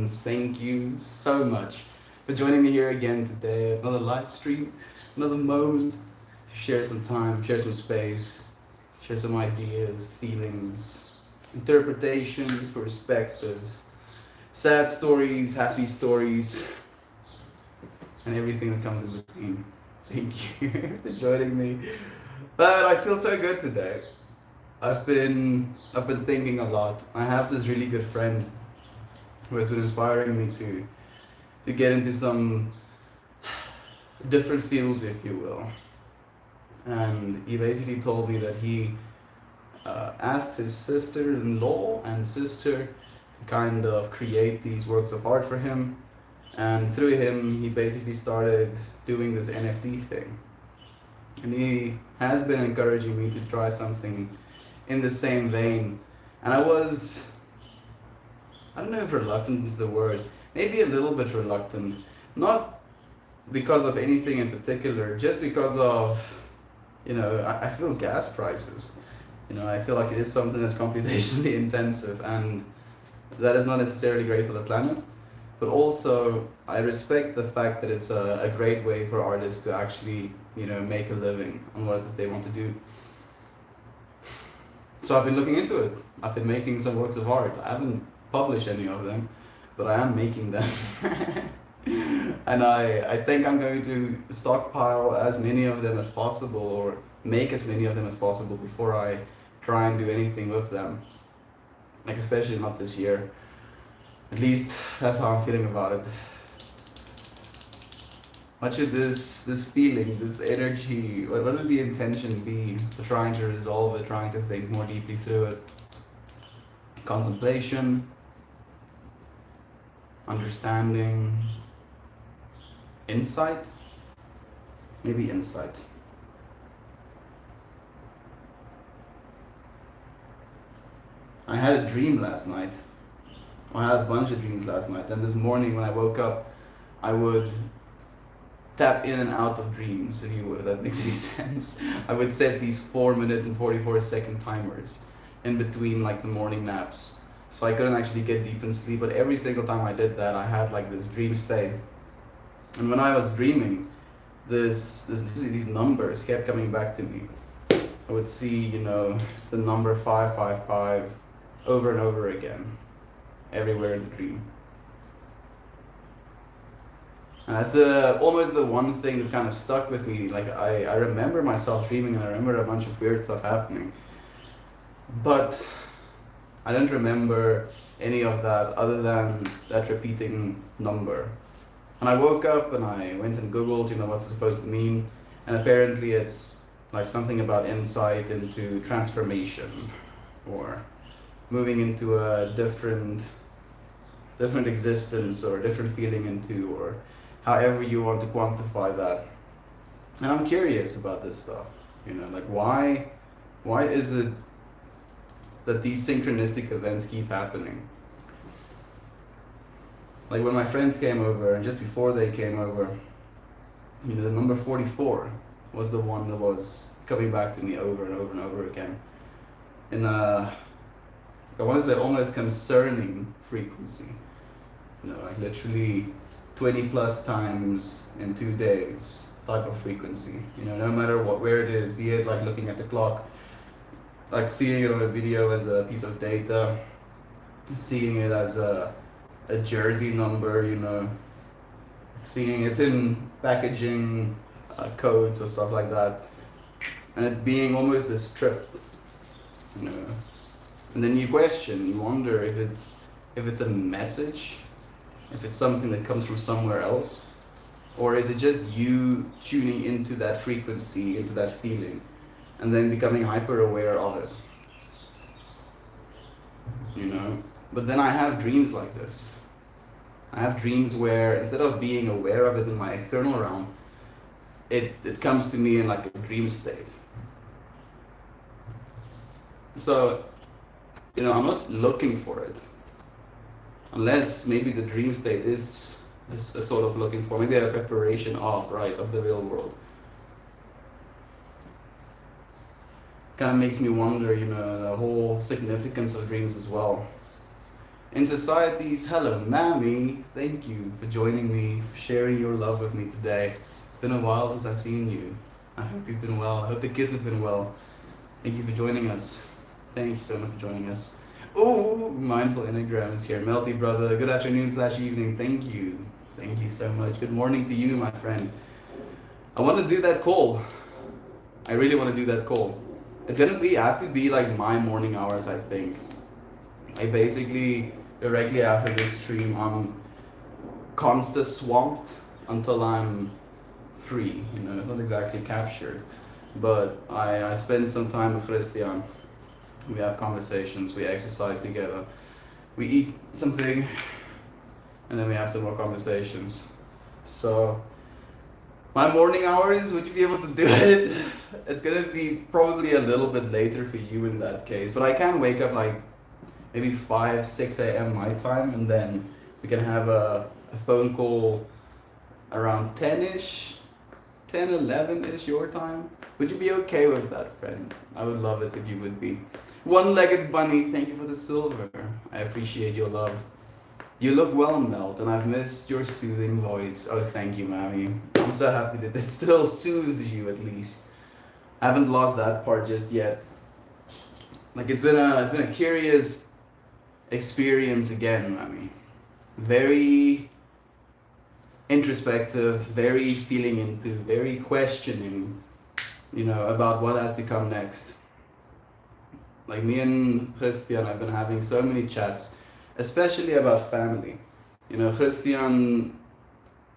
friends, thank you so much for joining me here again today. Another live stream, another moment to share some time, share some space, share some ideas, feelings, interpretations, perspectives, sad stories, happy stories, and everything that comes in between. Thank you for joining me. But I feel so good today. I've been thinking a lot. I have this really good friend who has been inspiring me to get into some different fields, if you will. And he basically told me that he asked his sister-in-law and sister to kind of create these works of art for him. And through him, he basically started doing this NFT thing. And he has been encouraging me to try something in the same vein. And I don't know if reluctant is the word, maybe a little bit reluctant. Not because of anything in particular, just because of, I feel gas prices. I feel like it is something that's computationally intensive, and that is not necessarily great for the planet. But also, I respect the fact that it's a great way for artists to actually, make a living on what it is they want to do. So I've been looking into it. I've been making some works of art. I haven't published any of them, but I am making them. And I think I'm going to stockpile as many of them as possible, or make as many of them as possible before I try and do anything with them. Like, especially not this year. At least that's how I'm feeling about it. What should this feeling, this energy, what would the intention be for trying to resolve it, trying to think more deeply through it? Contemplation, understanding, insight? Maybe insight. I had a dream last night. I had a bunch of dreams last night, and this morning when I woke up, I would tap in and out of dreams, if you would, if that makes any sense. I would set these 4-minute and 44-second timers in between like the morning naps. So I couldn't actually get deep in sleep, but every single time I did that, I had like this dream state. And when I was dreaming, these numbers kept coming back to me. I would see, the number 555 over and over again, everywhere in the dream. And that's almost the one thing that kind of stuck with me. Like, I remember myself dreaming, and I remember a bunch of weird stuff happening. But I don't remember any of that other than that repeating number. And I woke up and I went and Googled, what's it supposed to mean. And apparently it's like something about insight into transformation, or moving into a different existence, or different feeling into, or however you want to quantify that. And I'm curious about this stuff, like why is it that these synchronistic events keep happening? Like when my friends came over, and just before they came over, the number 44 was the one that was coming back to me over and over and over again. In I want to say almost concerning frequency. Like literally 20 plus times in 2 days type of frequency. No matter where it is, be it like looking at the clock, like seeing it on a video as a piece of data, seeing it as a jersey number, seeing it in packaging codes or stuff like that, and it being almost this trip, and then you question, you wonder if it's a message, if it's something that comes from somewhere else, or is it just you tuning into that frequency, into that feeling, and then becoming hyper aware of it. But then I have dreams like this. I have dreams where instead of being aware of it in my external realm, it comes to me in like a dream state. So, I'm not looking for it. Unless maybe the dream state is a sort of looking for, maybe a preparation of the real world. Kind of makes me wonder, the whole significance of dreams as well. In Societies, hello, Mammy. Thank you for joining me, for sharing your love with me today. It's been a while since I've seen you. I hope you've been well. I hope the kids have been well. Thank you for joining us. Thank you so much for joining us. Oh, Mindful Enneagram is here. Melty brother, good afternoon / evening. Thank you. Thank you so much. Good morning to you, my friend. I want to do that call. I really want to do that call. It's gonna have to be like my morning hours, I think. I basically, directly after this stream, I'm constant swamped until I'm free. It's not exactly captured. But I spend some time with Christian. We have conversations, we exercise together, we eat something, and then we have some more conversations. So, my morning hours, would you be able to do it? It's gonna be probably a little bit later for you in that case, but I can wake up like maybe 5, 6 a.m. my time, and then we can have a phone call around 10-ish, 10, 11-ish your time. Would you be okay with that, friend? I would love it if you would be. One-legged bunny, thank you for the silver. I appreciate your love. You look well, Melt, and I've missed your soothing voice. Oh, thank you, Mammy. I'm so happy that it still soothes you at least. I haven't lost that part just yet. Like it's been a curious experience again, Mammy. Very introspective, very feeling into, very questioning, about what has to come next. Like me and Christian, I've been having so many chats, especially about family. Christian,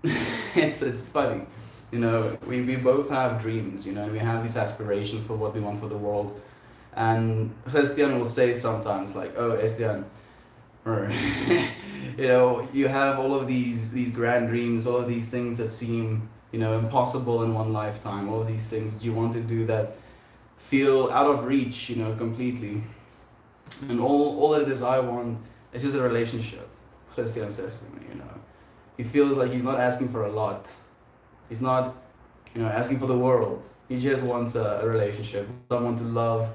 it's funny. We both have dreams, and we have these aspirations for what we want for the world. And Christian will say sometimes like, oh, Estian, or you have all of these grand dreams, all of these things that seem impossible in one lifetime, all of these things that you want to do that feel out of reach, completely. And all that it is I want is just a relationship. Christian says to me, he feels like he's not asking for a lot. He's not asking for the world. He just wants a relationship, someone to love,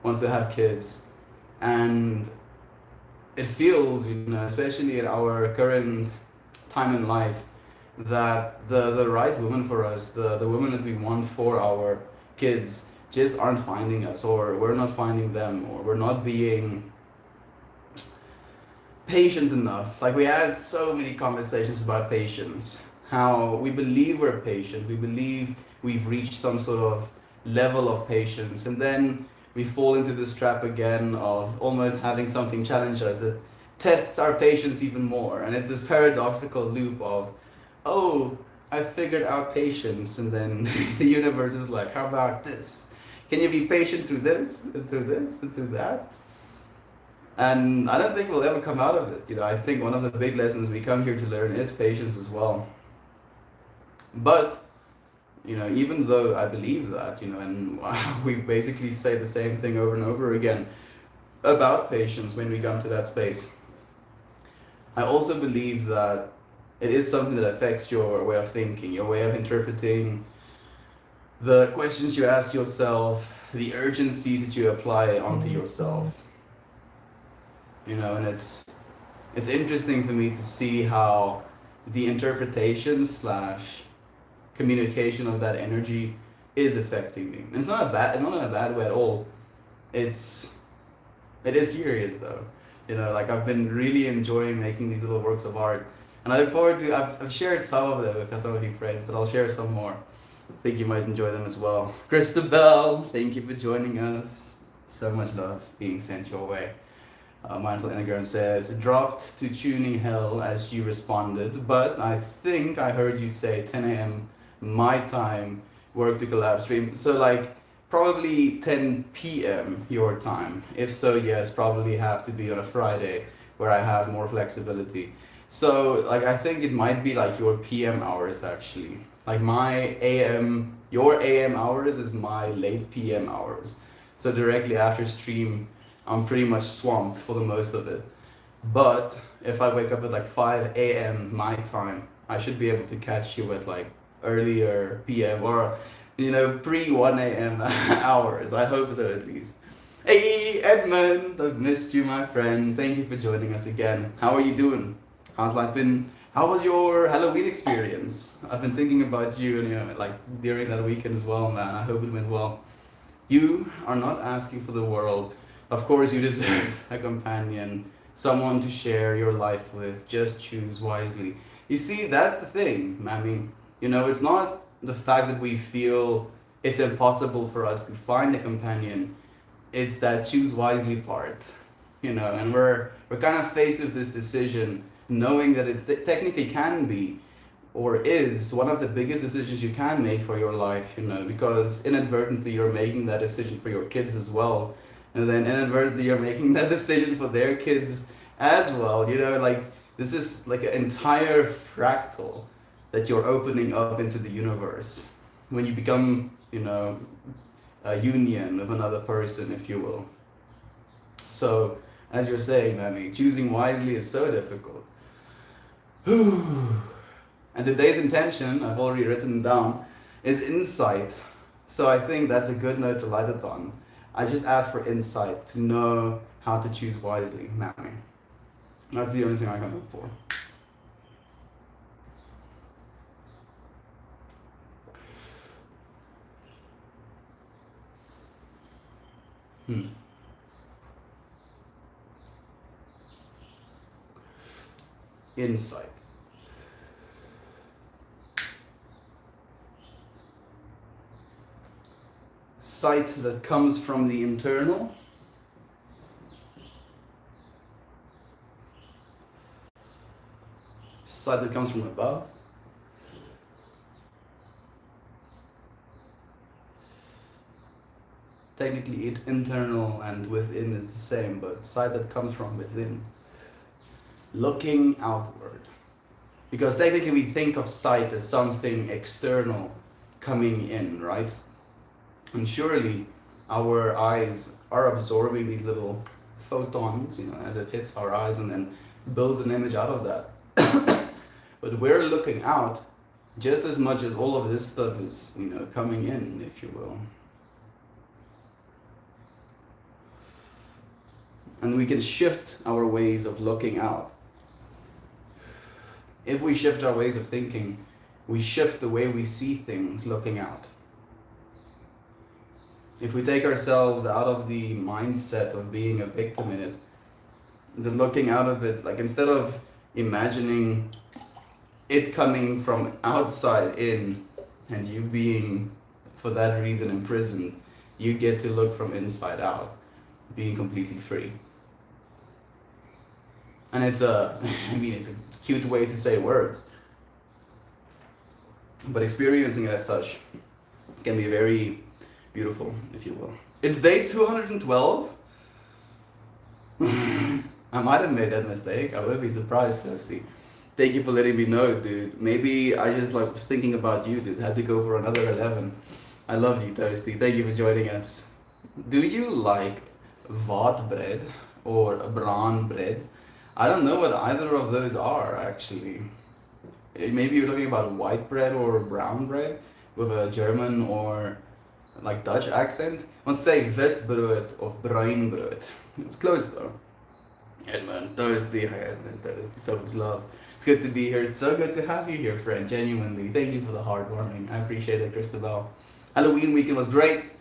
wants to have kids. And it feels, especially in our current time in life, that the right woman for us, the woman that we want for our kids, just aren't finding us, or we're not finding them, or we're not being patient enough. Like we had so many conversations about patience, how we believe we're patient, we believe we've reached some sort of level of patience, and then we fall into this trap again of almost having something challenge us that tests our patience even more. And it's this paradoxical loop of, oh, I figured out patience, and then the universe is like, how about this? Can you be patient through this, and through this, and through that? And I don't think we'll ever come out of it. I think one of the big lessons we come here to learn is patience as well. But, even though I believe that, and we basically say the same thing over and over again about patience when we come to that space, I also believe that it is something that affects your way of thinking, your way of interpreting the questions you ask yourself, the urgencies that you apply onto yourself. And it's interesting for me to see how the interpretation / communication of that energy is affecting me. And it's not in a bad way at all. It is curious though. Like I've been really enjoying making these little works of art, and I look forward to. I've shared some of them with some of you friends, but I'll share some more. I think you might enjoy them as well. Christabel, thank you for joining us. So much love being sent your way. Mindful Enneagram says, dropped to tuning hell as you responded, but I think I heard you say 10 a.m. my time, work to collab stream. So like probably 10 p.m. your time. If so, yes, probably have to be on a Friday where I have more flexibility. So like I think it might be like your PM hours actually. Like your AM hours is my late PM hours. So directly after stream, I'm pretty much swamped for the most of it. But if I wake up at like 5 a.m. my time, I should be able to catch you at like earlier PM or pre 1 a.m. hours. I hope so at least. Hey Edmund, I've missed you, my friend. Thank you for joining us again. How are you doing? How's life been? How was your Halloween experience? I've been thinking about you, and like during that weekend as well, man. I hope it went well. You are not asking for the world. Of course, you deserve a companion, someone to share your life with. Just choose wisely. You see, that's the thing, Mammy. It's not the fact that we feel it's impossible for us to find a companion. It's that choose wisely part. And we're kind of faced with this decision, knowing that it technically can be or is one of the biggest decisions you can make for your life, because inadvertently you're making that decision for your kids as well. And then inadvertently you're making that decision for their kids as well. Like this is like an entire fractal that you're opening up into the universe when you become, a union with another person, if you will. So, as you're saying, Mammy, choosing wisely is so difficult. And today's intention, I've already written down, is insight. So I think that's a good note to light it on. I just ask for insight to know how to choose wisely, Mammy. That's the only thing I can hope for. Insight. Sight that comes from the internal. Sight that comes from above. Technically, internal and within is the same, but sight that comes from within. Looking outward. Because technically we think of sight as something external coming in, right? And surely our eyes are absorbing these little photons, as it hits our eyes and then builds an image out of that. But we're looking out just as much as all of this stuff is, coming in, if you will. And we can shift our ways of looking out. If we shift our ways of thinking, we shift the way we see things looking out. If we take ourselves out of the mindset of being a victim in it, the looking out of it, like instead of imagining it coming from outside in and you being for that reason imprisoned, you get to look from inside out, being completely free. And it's a cute way to say words, but experiencing it as such can be very beautiful, if you will. It's day 212. I might have made that mistake. I wouldn't be surprised, Toasty. Thank you for letting me know, dude. Maybe I just was thinking about you, dude. Had to go for another 11. I love you, Toasty. Thank you for joining us. Do you like vat bread or brown bread? I don't know what either of those are, actually. Maybe you're talking about white bread or brown bread with a German or like Dutch accent. Let's say witbrood or bruin brood. It's close though. Edmund, Thursday, Edmund, Thursday, so much love. It's good to be here. It's so good to have you here, friend. Genuinely. Thank you for the heartwarming. I appreciate it, Christabel. Halloween weekend was great.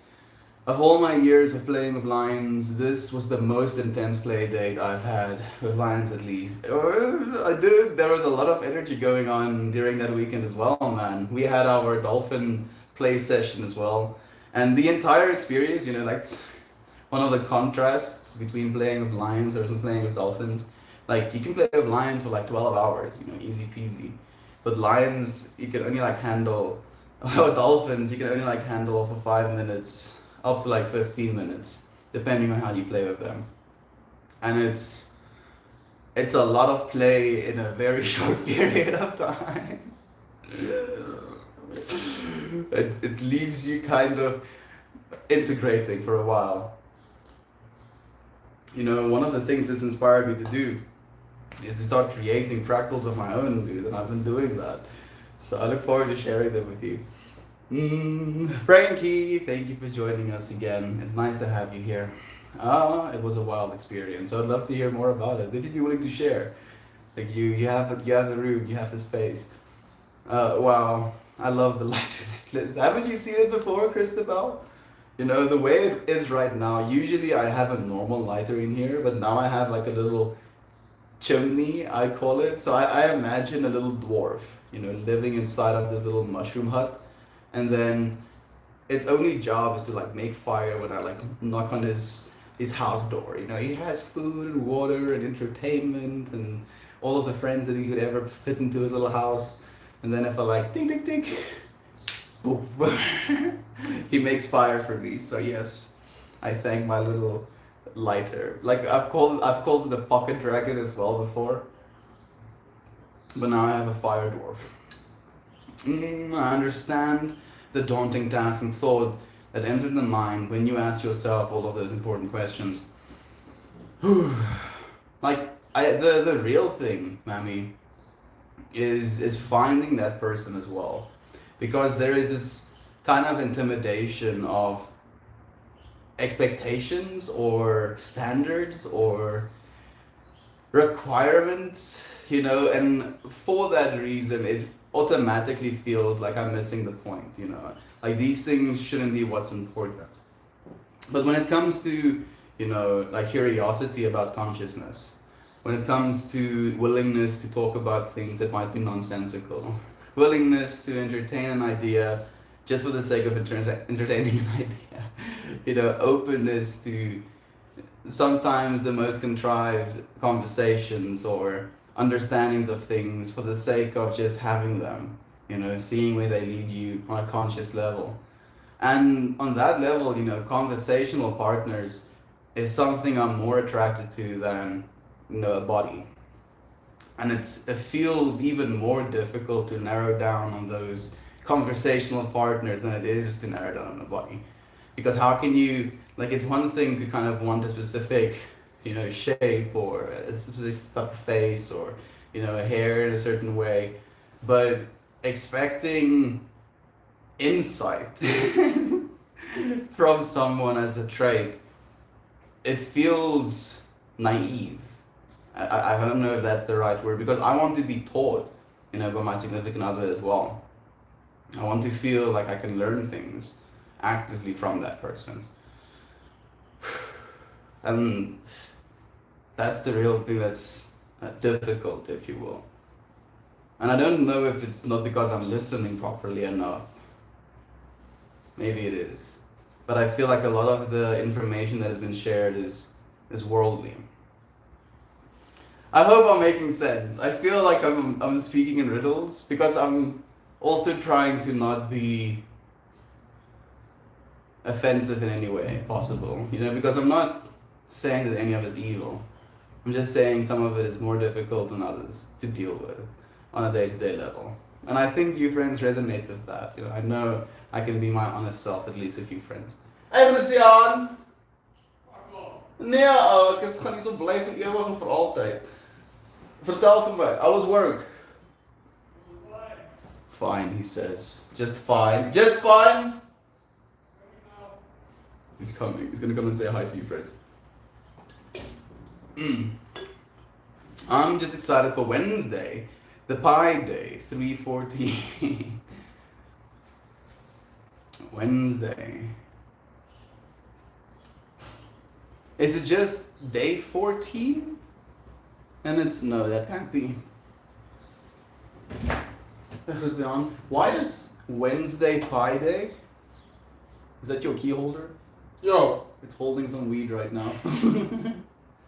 Of all my years of playing with Lions, this was the most intense play date I've had with Lions, at least. There was a lot of energy going on during that weekend as well, man. We had our dolphin play session as well. And the entire experience, like one of the contrasts between playing with Lions versus playing with dolphins. Like you can play with Lions for like 12 hours, easy peasy. But Lions, you can only handle, dolphins, you can only handle for 5 minutes up to 15 minutes, depending on how you play with them. And it's a lot of play in a very short period of time. It leaves you kind of integrating for a while. One of the things this inspired me to do is to start creating fractals of my own, dude, and I've been doing that. So I look forward to sharing them with you. Frankie, thank you for joining us again. It's nice to have you here. It was a wild experience. I would love to hear more about it. If you'd be willing to share, like you have the room, you have the space. Wow, I love the lighter necklace. Haven't you seen it before, Christabel? You know, the way it is right now, usually I have a normal lighter in here, but now I have like a little chimney, I call it. So I imagine a little dwarf, you know, living inside of this little mushroom hut. And then its only job is to like make fire when I like knock on his house door. You know, he has food and water and entertainment and all of the friends that he could ever fit into his little house. And then if I like ding ding ding, poof, he makes fire for me. So yes, I thank my little lighter. Like I've called it a pocket dragon as well before. But now I have a fire dwarf. I understand the daunting task and thought that entered the mind when you ask yourself all of those important questions. Like the real thing, Mammy, is finding that person as well, because there is this kind of intimidation of expectations or standards or requirements, you know, and for that reason it automatically feels like I'm missing the point, you know, like these things shouldn't be what's important. But when it comes to, you know, like curiosity about consciousness, when it comes to willingness to talk about things that might be nonsensical, willingness to entertain an idea just for the sake of entertaining an idea, you know, openness to sometimes the most contrived conversations or understandings of things for the sake of just having them, you know, seeing where they lead you on a conscious level. And on that level, you know, conversational partners is something I'm more attracted to than, you know, a body. And it feels even more difficult to narrow down on those conversational partners than it is to narrow down on a body. Because how can you, like, it's one thing to kind of want a specific, you know, shape or a specific type of face or, you know, hair in a certain way, but expecting insight from someone as a trait, it feels naive. I don't know if that's the right word, because I want to be taught, you know, by my significant other as well. I want to feel like I can learn things actively from that person. And that's the real thing that's difficult, if you will. And I don't know if it's not because I'm listening properly enough. Maybe it is. But I feel like a lot of the information that has been shared is worldly. I hope I'm making sense. I feel like I'm speaking in riddles because I'm also trying to not be offensive in any way possible. You know, because I'm not saying that any of it is evil. I'm just saying some of it is more difficult than others to deal with on a day-to-day level. And I think you friends resonate with that. You know I can be my honest self, at least with you friends. Hey Lucian! Nee, ek is gaan nie so bly vir ewig en vir altyd. Vertel vir my, how was work? Fine, he says. Just fine. Just fine! He's coming. He's gonna come and say hi to you friends. I'm just excited for Wednesday. The Pi Day, 3/14. Wednesday. Is it just day 14? And it's, no, that can't be. Why is Wednesday Pi Day? Is that your key holder? Yo. It's holding some weed right now.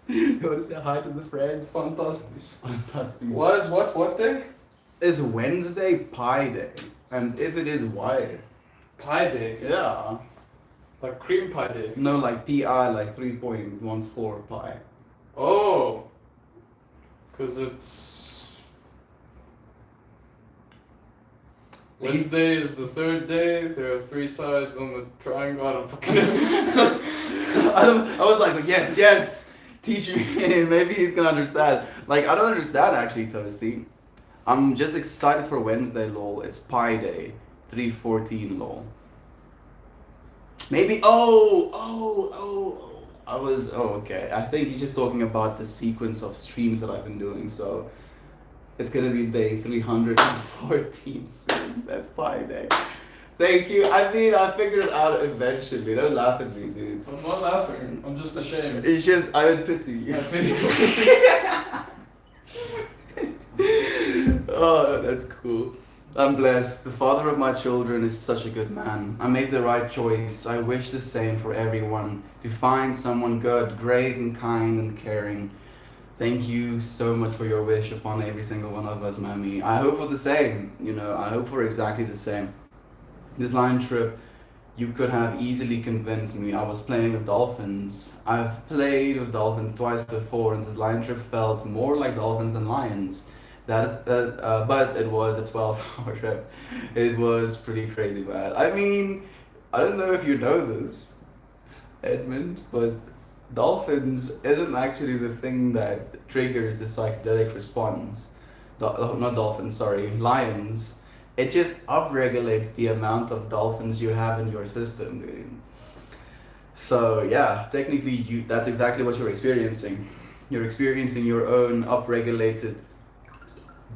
You want to say hi to the friends? Fantastic. Fantastic. What day? It's Wednesday Pi Day. And if it is, why? Pie day. Yeah. Like cream pie day. No, like PI, like 3.14 pi. Oh. Because it's... Wednesday is the third day. There are 3 sides on the triangle. I don't fucking know. I was like, yes. Teach me. Maybe he's gonna understand. Like, I don't understand actually, Toasty. I'm just excited for Wednesday, lol. It's Pi Day. 3/14, lol. Maybe, okay. I think he's just talking about the sequence of streams that I've been doing. So it's gonna be day 314 soon. That's fine, day. Thank you. I mean, I figured it out eventually. Don't laugh at me, dude. I'm not laughing. I'm just ashamed. It's just I would pity you. I pity Oh, that's cool. I'm blessed. The father of my children is such a good man. I made the right choice. I wish the same for everyone. To find someone good, great and kind and caring. Thank you so much for your wish upon every single one of us, Mammy. I hope for the same. I hope for exactly the same. This line trip, you could have easily convinced me I was playing with dolphins. I've played with dolphins twice before, and this line trip felt more like dolphins than lions. But it was a 12-hour trip. It was pretty crazy, man. I mean, I don't know if you know this, Edmund, but dolphins isn't actually the thing that triggers the psychedelic response. Not dolphins, sorry, lions. It just upregulates the amount of dolphins you have in your system, dude. So yeah, technically that's exactly what you're experiencing. You're experiencing your own upregulated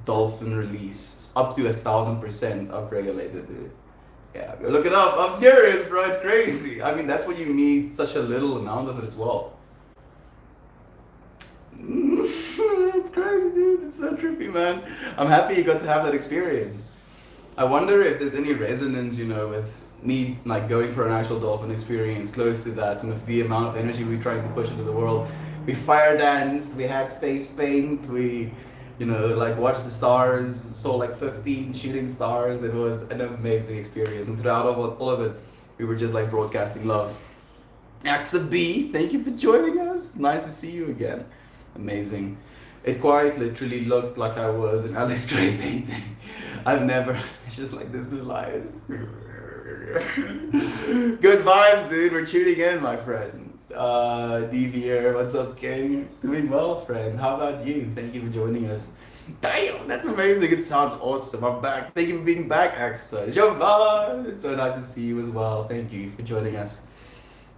dolphin release, up to 1,000% upregulated, dude. Yeah, go look it up. I'm serious, bro. It's crazy. I mean, that's what you need such a little amount of it as well. It's crazy, dude. It's so trippy, man. I'm happy you got to have that experience. I wonder if there's any resonance, with me like going for an actual dolphin experience close to that, and with the amount of energy we're trying to push into the world. We fire danced, we had face paint, we like watched the stars, saw like 15 shooting stars. It was an amazing experience, and throughout all of it, we were just like broadcasting love. Axa B, thank you for joining us. Nice to see you again. Amazing. It quite literally looked like I was an Alex Gray painting. I've never, it's just like this with lion. Good vibes, dude. We're tuning in, my friend. DVR, what's up, King? Doing well, friend. How about you? Thank you for joining us. Damn, that's amazing. It sounds awesome. I'm back. Thank you for being back, Axa. Jovan, it's so nice to see you as well. Thank you for joining us.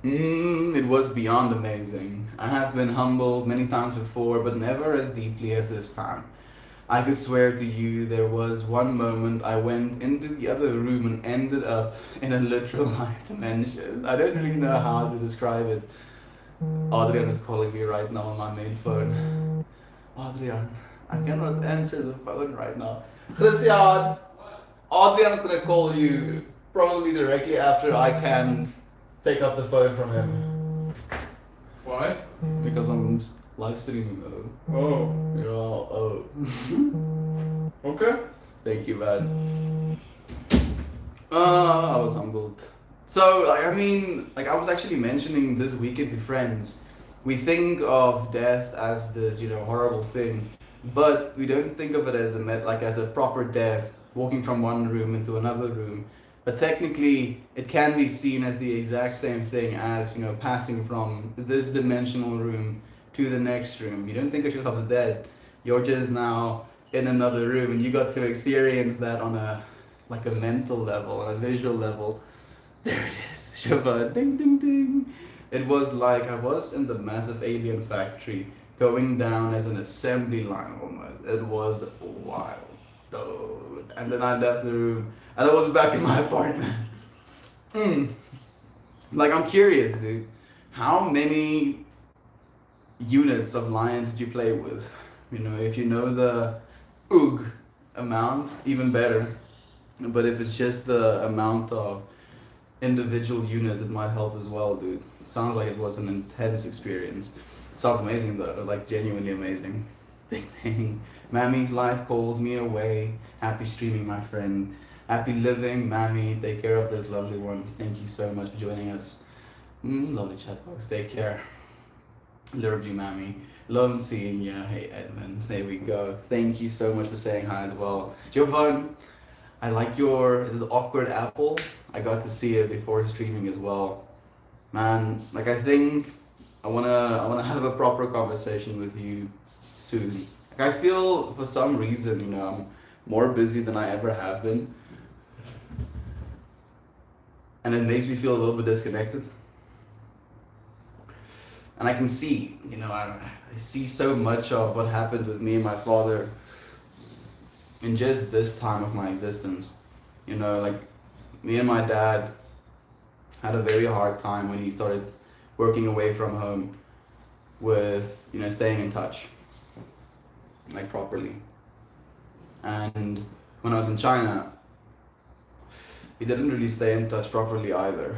It was beyond amazing. I have been humbled many times before, but never as deeply as this time. I could swear to you there was one moment I went into the other room and ended up in a literal higher dimension. I don't really know how to describe it. Adrian is calling me right now on my main phone. Adrian, I cannot answer the phone right now. Christian, Adrian is gonna call you probably directly after I can't pick up the phone from him. Why? Because I'm just live streaming though. Oh. Yeah, Okay. Thank you, man. I was humbled. So, I was actually mentioning this weekend to friends. We think of death as this, horrible thing, but we don't think of it as as a proper death, walking from one room into another room. But technically, it can be seen as the exact same thing as, passing from this dimensional room to the next room. You don't think of yourself as dead. You're just now in another room, and you got to experience that on a mental level, on a visual level. There it is. Shiva, ding, ding, ding. It was like I was in the massive alien factory, going down as an assembly line almost. It was wild, dude. And then I left the room, and I was back in my apartment. I'm curious, dude. How many units of lions did you play with? If you know the OOG amount, even better. But if it's just the amount of individual units, it might help as well, dude. It sounds like it was an intense experience. It sounds amazing though, genuinely amazing. Ding ding. Mammy's life calls me away. Happy streaming, my friend. Happy living, Mammy. Take care of those lovely ones. Thank you so much for joining us. Lovely chat box. Take care. Love you, Mammy. Love seeing you. Hey, Edmund. There we go. Thank you so much for saying hi as well. Jovan, I like is it the awkward apple? I got to see it before streaming as well. Man, I think I wanna have a proper conversation with you soon. I feel for some reason, I'm more busy than I ever have been. And it makes me feel a little bit disconnected. And I can see, I see so much of what happened with me and my father in just this time of my existence. Like me and my dad had a very hard time when he started working away from home with, staying in touch, like properly. And when I was in China, he didn't really stay in touch properly either.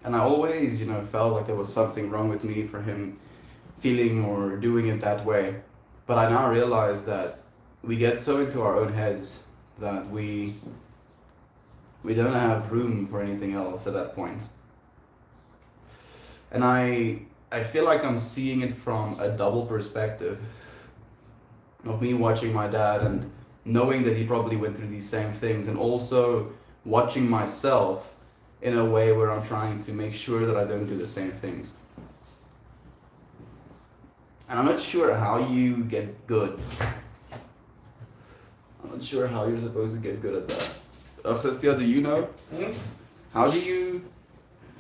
And I always, felt like there was something wrong with me for him feeling or doing it that way. But I now realize that we get so into our own heads that we don't have room for anything else at that point. And I feel like I'm seeing it from a double perspective of me watching my dad and knowing that he probably went through these same things, and also watching myself in a way where I'm trying to make sure that I don't do the same things. And I'm not sure how you get good. I'm not sure how you're supposed to get good at that. Christia, do you know? How do you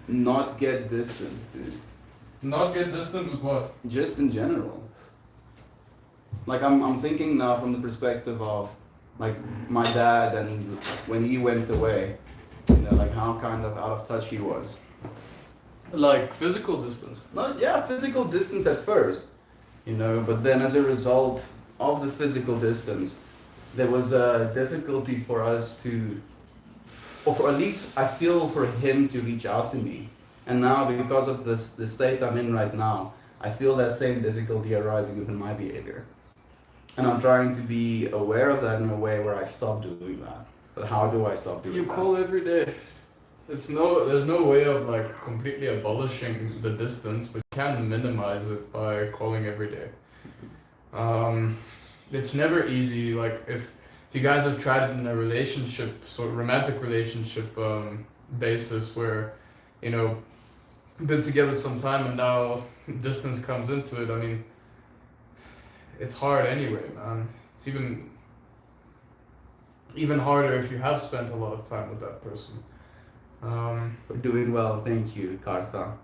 not get distant, dude? Not get distant with what? Just in general. Like I'm thinking now from the perspective of like my dad, and when he went away, like how kind of out of touch he was. Like physical distance? Physical distance at first, but then as a result of the physical distance, there was a difficulty for us to, or at least I feel for him to reach out to me. And now because of the state I'm in right now, I feel that same difficulty arising within my behavior. And I'm trying to be aware of that in a way where I stop doing that. But how do I stop doing that? You call every day. There's no way of like completely abolishing the distance, but you can minimize it by calling every day. It's never easy. Like if you guys have tried it in a relationship, sort of romantic relationship basis, where been together some time and now distance comes into it. I mean, it's hard anyway, man. It's even harder if you have spent a lot of time with that person. We're doing well, thank you, Kartha.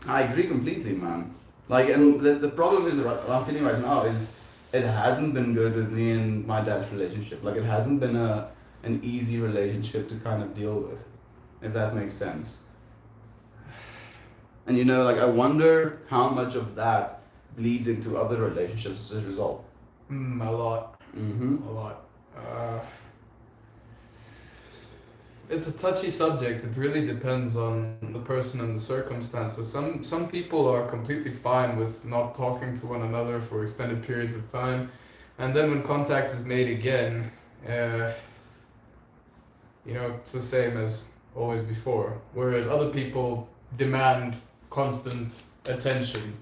I agree completely, man. Like, and the problem is, what I'm feeling right now is, it hasn't been good with me and my dad's relationship. Like, it hasn't been an easy relationship to kind of deal with, if that makes sense. And like, I wonder how much of that bleeds into other relationships as a result. A lot. Mm-hmm. A lot. It's a touchy subject. It really depends on the person and the circumstances. Some people are completely fine with not talking to one another for extended periods of time, and then when contact is made again, it's the same as always before. Whereas other people demand constant attention,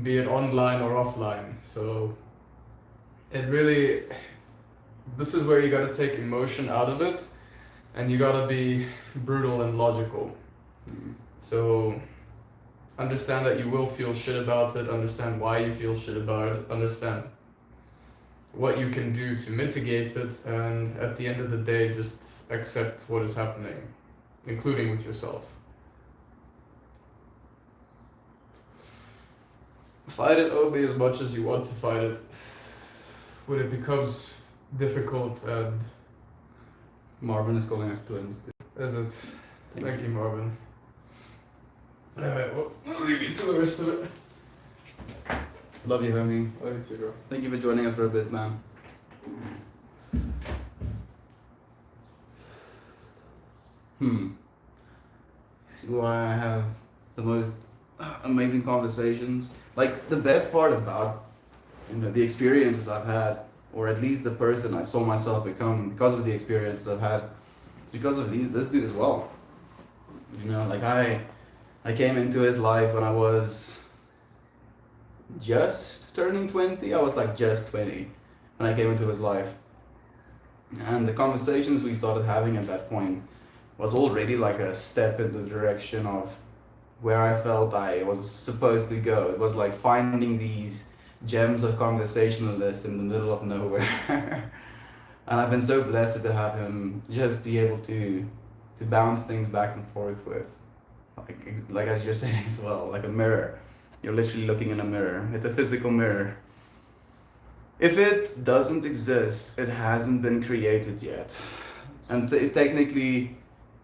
be it online or offline. So this is where you gotta take emotion out of it, and you gotta be brutal and logical. So understand that you will feel shit about it, understand why you feel shit about it, understand what you can do to mitigate it, and at the end of the day, just accept what is happening, including with yourself. Fight it only as much as you want to fight it. When it becomes difficult and... Marvin is calling us twins. Is it? Thank you, Marvin. Alright, well, I'll leave you to the rest of it. Love you, homie. Love you too, bro. Thank you for joining us for a bit, man. See why I have the most amazing conversations. Like, the best part about the experiences I've had, or at least the person I saw myself become because of the experiences I've had, it's because of this dude as well. Like I came into his life when I was just turning 20. I was like just 20 when I came into his life. And the conversations we started having at that point was already like a step in the direction of where I felt I was supposed to go. It was like finding these gems of conversationalists in the middle of nowhere. And I've been so blessed to have him just be able to bounce things back and forth with. like as you're saying as well, like a mirror. You're literally looking in a mirror. It's a physical mirror. If it doesn't exist, it hasn't been created yet. And technically,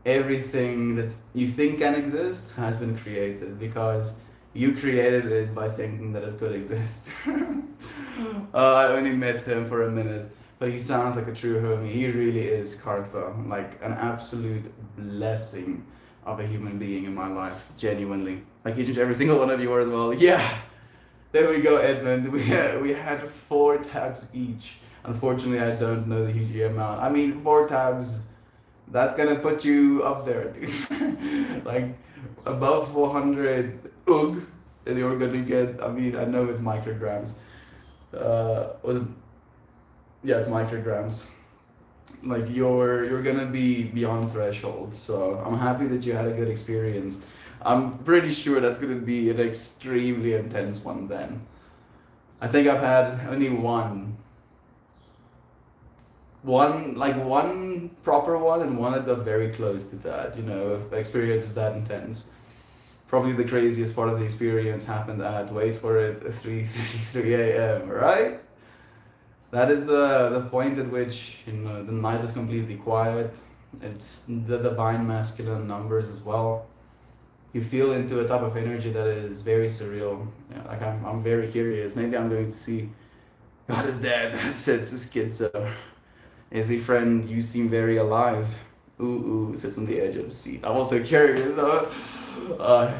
everything that you think can exist has been created because you created it by thinking that it could exist. I only met him for a minute, but he sounds like a true homie. He really is Kartha, like an absolute blessing of a human being in my life, genuinely. Like each and every single one of you are as well. Yeah, there we go, Edmund. We had 4 tabs each. Unfortunately, I don't know the huge amount. I mean, 4 tabs, that's gonna put you up there, dude. Like above 400 UG, you're gonna get. I mean, I know it's micrograms. Was it? Yeah, it's micrograms. Like you're gonna be beyond threshold. So I'm happy that you had a good experience. I'm pretty sure that's gonna be an extremely intense one then. I think I've had only one proper one and one that got very close to that, you know, if experience is that intense. Probably the craziest part of the experience happened at, wait for it, 3:33 a.m., right? That is the point at which, you know, the night is completely quiet. It's the divine masculine numbers as well. You feel into a type of energy that is very surreal. Yeah, like I'm very curious. Maybe I'm going to see God is dead, sits his schizo. Izzy friend, you seem very alive. Ooh, sits on the edge of the seat. I'm also curious though.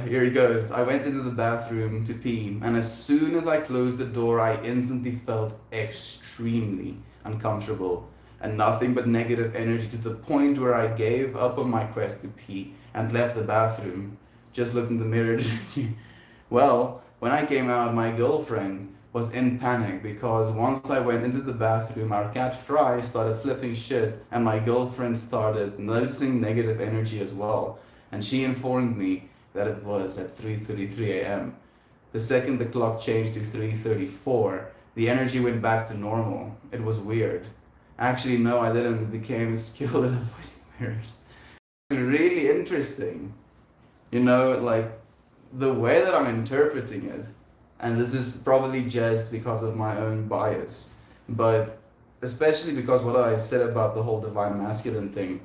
Here he goes. I went into the bathroom to pee, and as soon as I closed the door, I instantly felt extremely uncomfortable and nothing but negative energy to the point where I gave up on my quest to pee and left the bathroom. Just looked in the mirror. Well, when I came out, my girlfriend was in panic because once I went into the bathroom, our cat Fry started flipping shit, and my girlfriend started noticing negative energy as well. And she informed me that it was at 3:33 a.m. The second the clock changed to 3:34, the energy went back to normal. It was weird. Actually, no, I didn't. It became skilled at avoiding mirrors. It's really interesting. You know, like the way that I'm interpreting it, and this is probably just because of my own bias, but especially because what I said about the whole divine masculine thing,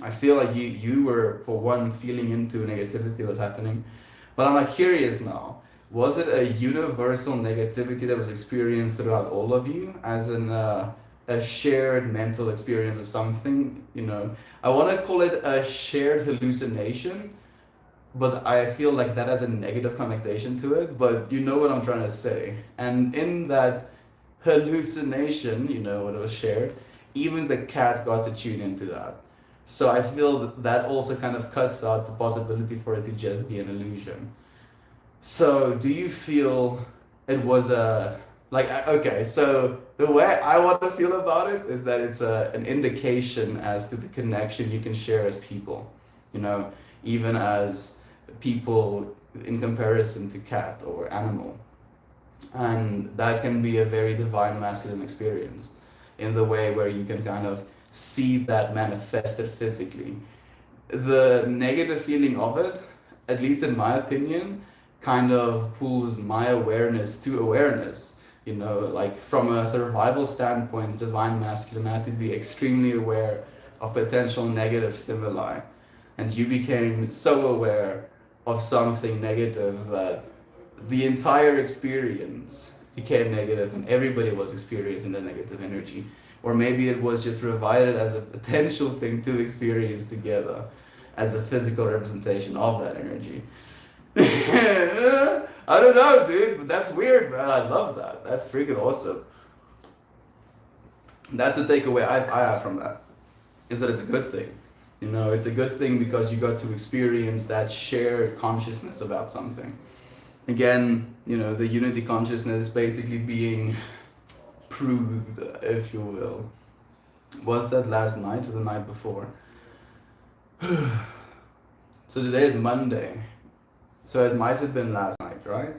I feel like you were, for one, feeling into negativity that was happening, but I'm like curious now. Was it a universal negativity that was experienced throughout all of you, as in a shared mental experience or something? You know, I want to call it a shared hallucination, but I feel like that has a negative connotation to it. But you know what I'm trying to say. And in that hallucination, you know, what was shared, even the cat got to tune into that. So I feel that that also kind of cuts out the possibility for it to just be an illusion. So do you feel it was a like okay, so the way I want to feel about it is that it's an indication as to the connection you can share as people, you know, even as people in comparison to cat or animal. And that can be a very divine masculine experience in the way where you can kind of see that manifested physically. The negative feeling of it, at least in my opinion, kind of pulls my awareness to awareness. You know, like from a survival standpoint, divine masculine had to be extremely aware of potential negative stimuli. And you became so aware of something negative that the entire experience became negative and everybody was experiencing the negative energy. Or maybe it was just provided as a potential thing to experience together as a physical representation of that energy. I don't know, dude, but that's weird, man. I love that. That's freaking awesome. That's the takeaway I have from that, is that it's a good thing. You know, it's a good thing because you got to experience that shared consciousness about something. Again, you know, the unity consciousness basically being proved, if you will. Was that last night or the night before? So today is Monday. So it might have been last night, right?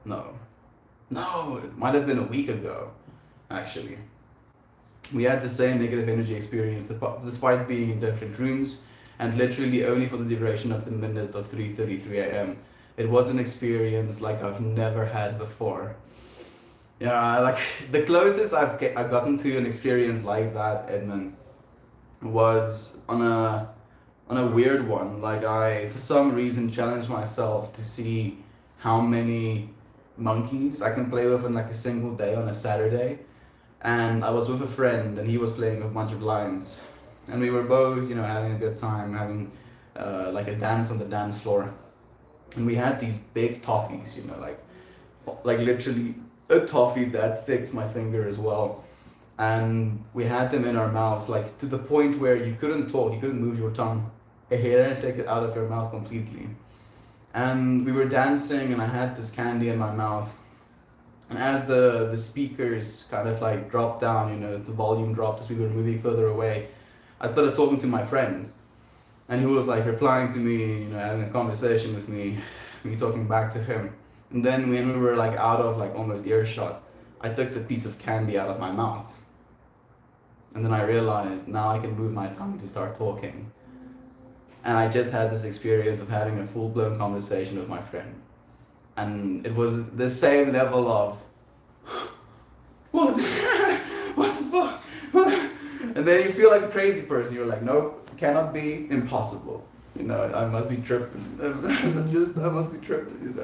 No. No, it might have been a week ago, actually. We had the same negative energy experience despite being in different rooms. and literally only for the duration of the minute of 3:33 a.m. It was an experience like I've never had before. Yeah, like the closest I've gotten to an experience like that, Edmund, was on a weird one. Like I, for some reason, challenged myself to see how many monkeys I can play with in like a single day on a Saturday. And I was with a friend, and he was playing with a bunch of lions, and we were both, having a good time, having like a dance on the dance floor, and we had these big toffees, like literally a toffee that thick as my finger as well, and we had them in our mouths, like to the point where you couldn't talk, you couldn't move your tongue, you didn't take it out of your mouth completely, and we were dancing, and I had this candy in my mouth. And as the speakers kind of like dropped down, as the volume dropped as we were moving further away, I started talking to my friend, and he was like replying to me, having a conversation with me talking back to him. And then when we were like out of like almost earshot, I took the piece of candy out of my mouth. And then I realized now I can move my tongue to start talking. And I just had this experience of having a full-blown conversation with my friend. And it was the same level of what? What the fuck? And then you feel like a crazy person. You're like, nope, cannot be, impossible. I must be tripping. I must be tripping.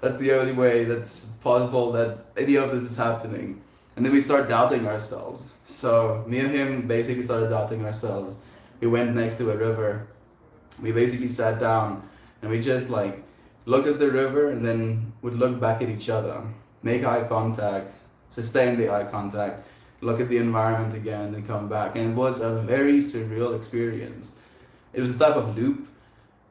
That's the only way that's possible that any of this is happening. And then we start doubting ourselves. So me and him basically started doubting ourselves. We went next to a river. We basically sat down and we just like looked at the river and then would look back at each other, make eye contact, sustain the eye contact, look at the environment again, and then come back. And it was a very surreal experience. It was a type of loop,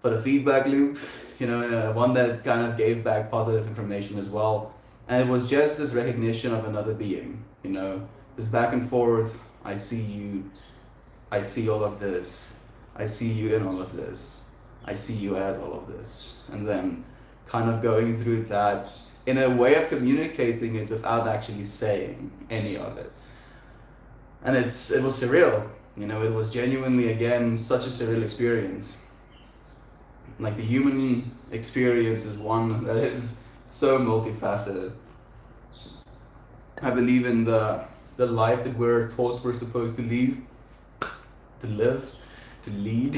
but a feedback loop, one that kind of gave back positive information as well. And it was just this recognition of another being, this back and forth. I see you, I see all of this, I see you in all of this, I see you as all of this, and then kind of going through that in a way of communicating it without actually saying any of it. And it was surreal, it was genuinely, again, such a surreal experience. Like the human experience is one that is so multifaceted. I believe in the life that we're taught we're supposed to live, to lead,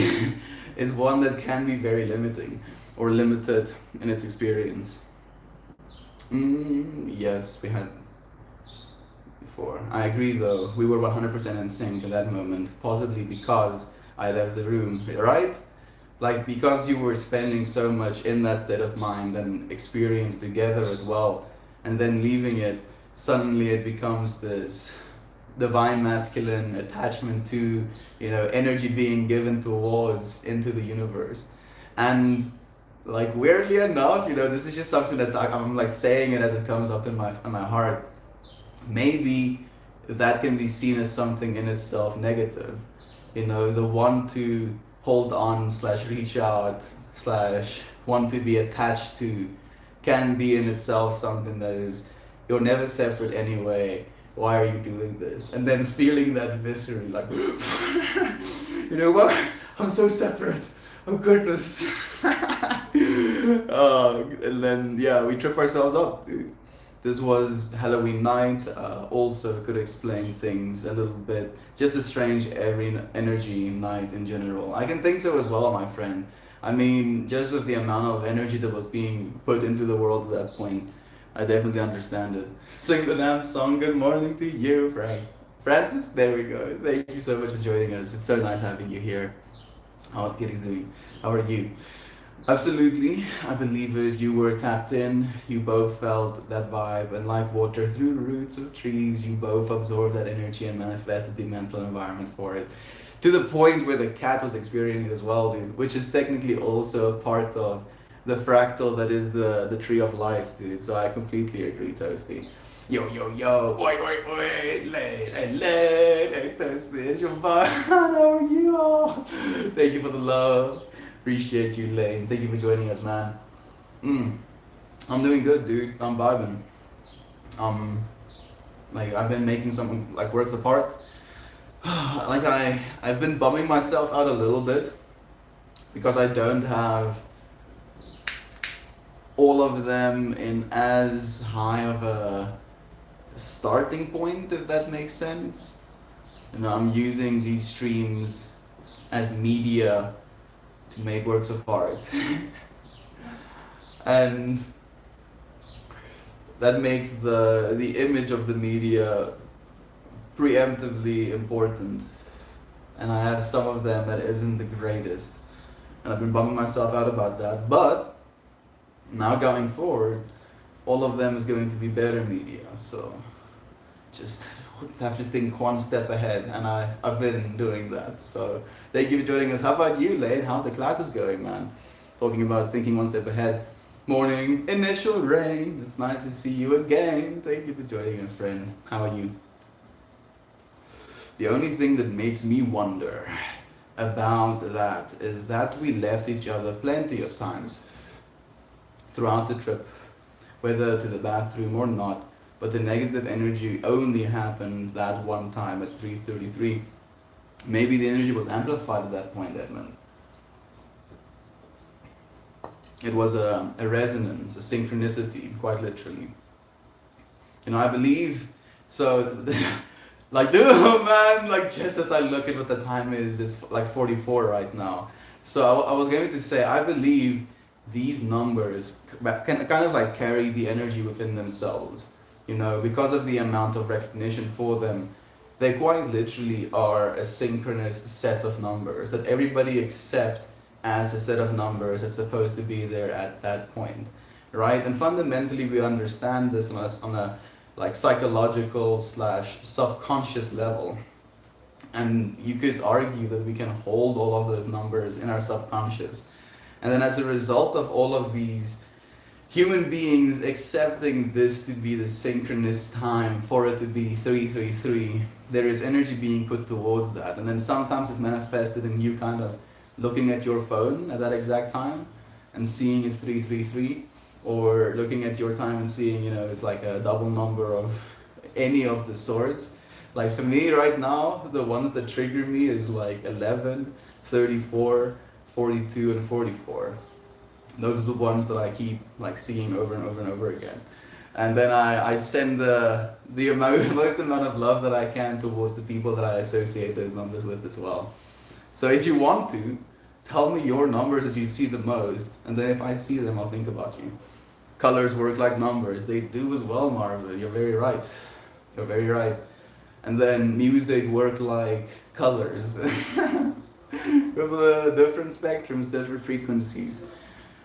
is one that can be very limiting or limited in its experience. Yes, we had before. I agree though, we were 100% in sync in that moment, possibly because I left the room, right? Like because you were spending so much in that state of mind and experience together as well, and then leaving it, suddenly it becomes this divine masculine attachment to, energy being given towards into the universe. And like weirdly enough, this is just something that's I'm like saying it as it comes up in my heart. Maybe that can be seen as something in itself negative. The want to hold on / reach out / want to be attached to can be in itself something that is, you're never separate anyway, why are you doing this? And then feeling that viscerally, like, what? I'm so separate. Oh goodness. And then, we trip ourselves up, dude. This was Halloween night, also could explain things a little bit. Just a strange energy night in general. I can think so as well, my friend. I mean, just with the amount of energy that was being put into the world at that point, I definitely understand it. Sing the damn song, good morning to you, Francis, there we go. Thank you so much for joining us. It's so nice having you here. How are kids doing? How are you? Absolutely, I believe it. You were tapped in, you both felt that vibe, and like water through the roots of trees, you both absorbed that energy and manifested the mental environment for it. To the point where the cat was experiencing it as well, dude, which is technically also a part of the fractal that is the tree of life, dude. So I completely agree, Toasty. Yo, oi, late, Toasty, it's your vibe. How are you all? Thank you for the love. Appreciate you, Lane. Thank you for joining us, man. I'm doing good, dude. I'm vibing. Like I've been making some like works of art. Like I've been bumming myself out a little bit because I don't have all of them in as high of a starting point, if that makes sense. I'm using these streams as media to make works of art. And that makes the image of the media preemptively important. And I have some of them that isn't the greatest. And I've been bumming myself out about that. But now going forward, all of them is going to be better media. So just have to think one step ahead. And I've been doing that. So thank you for joining us. How about you, Lane? How's the classes going, man? Talking about thinking one step ahead. Morning, initial rain. It's nice to see you again. Thank you for joining us, friend. How are you? The only thing that makes me wonder about that is that we left each other plenty of times throughout the trip, whether to the bathroom or not, but the negative energy only happened that one time at 3:33. Maybe the energy was amplified at that point, Edmund. It was a resonance, a synchronicity, quite literally. I believe, so, like, dude, man, like, just as I look at what the time is, it's like 44 right now. So I was going to say, I believe these numbers can kind of like carry the energy within themselves, because of the amount of recognition for them. They quite literally are a synchronous set of numbers that everybody except as a set of numbers that's supposed to be there at that point, right? And fundamentally we understand this on a like psychological / subconscious level, and you could argue that we can hold all of those numbers in our subconscious, and then as a result of all of these human beings accepting this to be the synchronous time for it to be 333, there is energy being put towards that, and then sometimes it's manifested in you kind of looking at your phone at that exact time and seeing it's 333, or looking at your time and seeing, it's like a double number of any of the sorts. Like for me right now, the ones that trigger me is like 11, 34, 42, and 44. Those are the ones that I keep like seeing over and over and over again. And then I send the most amount of love that I can towards the people that I associate those numbers with as well. So if you want to, tell me your numbers that you see the most, and then if I see them, I'll think about you. Colors work like numbers. They do as well, Marvin. You're very right. You're very right. And then music work like colors. With the different spectrums, different frequencies.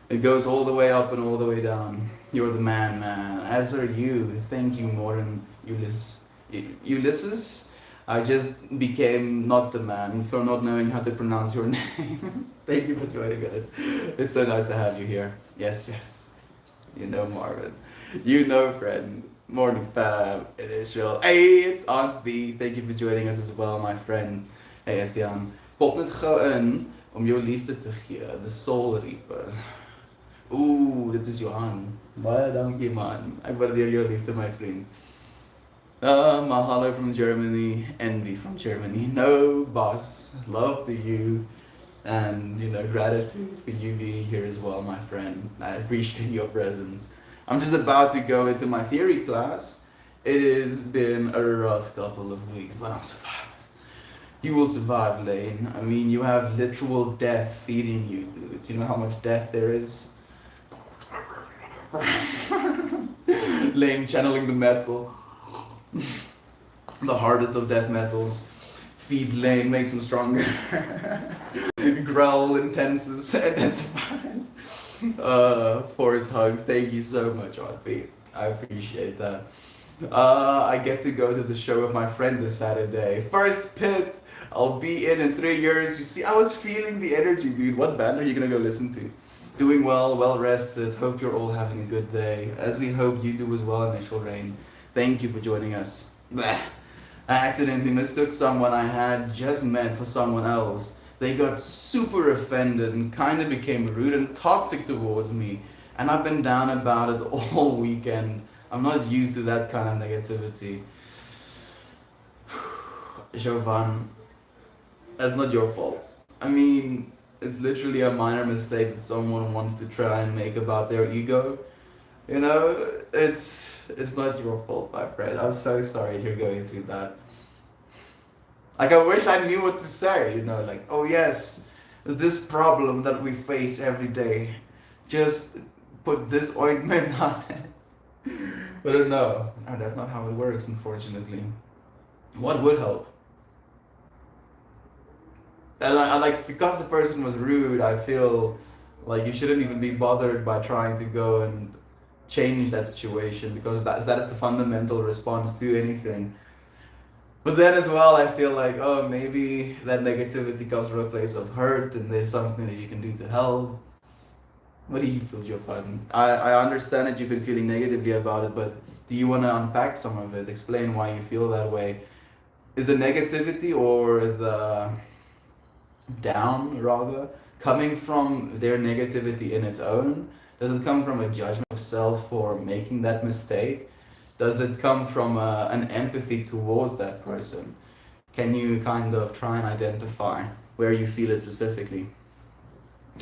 It goes all the way up and all the way down. You're the man. As are you. Thank you, Morten Ulysses. I just became not the man for not knowing how to pronounce your name. Thank you for joining us. It's so nice to have you here. Yes. Marvin. Friend. Morning fam. Initial. Hey, it's Aunt B. Thank you for joining us as well, my friend. Hey, Estian. Pop net gauw in om jou liefde te gee. The Soul Reaper. Oeh, dit is Johan. Baie dankie man. Ek waardeer jou liefde, my vriend. Mahalo from Germany, envy from Germany. No, boss, love to you, and gratitude for you being here as well, my friend. I appreciate your presence. I'm just about to go into my theory class. It has been a rough couple of weeks, but I'll survive. You will survive, Lane. I mean, you have literal death feeding you, dude. You know how much death there is? Lane channeling the metal. The hardest of death metals. Feeds Lane, makes him stronger. Growl intensifies. Force hugs. Thank you so much, RP. I appreciate that. I get to go to the show with my friend this Saturday. First pit. I'll be in 3 years. You see, I was feeling the energy, dude. What band are you gonna go listen to? Doing well, well rested. Hope you're all having a good day. As we hope you do as well, Initial Rain. Thank you for joining us. Blech. I accidentally mistook someone I had just met for someone else. They got super offended and kind of became rude and toxic towards me. And I've been down about it all weekend. I'm not used to that kind of negativity. Jovan, that's not your fault. I mean, it's literally a minor mistake that someone wanted to try and make about their ego. You know, it's not your fault, my friend. I'm so sorry you're going through that. Like, I wish I knew what to say, you know, like, oh yes, this problem that we face every day, just put this ointment on it. But no, that's not how it works, unfortunately. What would help? And I like, because the person was rude, I feel like you shouldn't even be bothered by trying to go and change that situation, because that's the fundamental response to anything. But then as well, I feel like, oh, maybe that negativity comes from a place of hurt, and there's something that you can do to help. What do you feel, Johan? I understand that you've been feeling negatively about it, but do you want to unpack some of it? Explain why you feel that way. Is the negativity or the down, rather, coming from their negativity in its own? Does it come from a judgment of self for making that mistake? Does it come from an empathy towards that person? Can you kind of try and identify where you feel it specifically?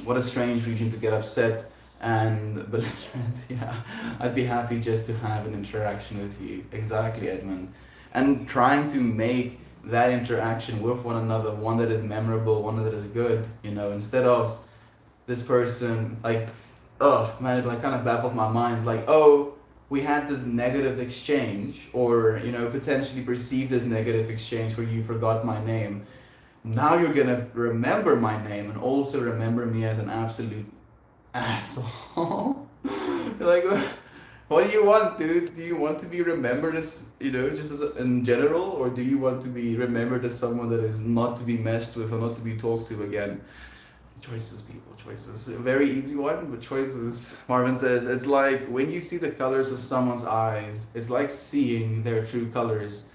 What a strange region to get upset and belligerent. Yeah, I'd be happy just to have an interaction with you. Exactly, Edmund. And trying to make that interaction with one another one that is memorable, one that is good, you know, instead of this person, like, oh man, it like kind of baffles my mind, like, oh, we had this negative exchange, or, you know, potentially perceived as negative exchange where you forgot my name. Now you're gonna remember my name and also remember me as an absolute asshole. Like, what do you want, dude? Do you want to be remembered as, you know, just as in general, or do you want to be remembered as someone that is not to be messed with or not to be talked to again? Choices, people, choices. A very easy one, but choices. Marvin says, it's like when you see the colors of someone's eyes, it's like seeing their true colors.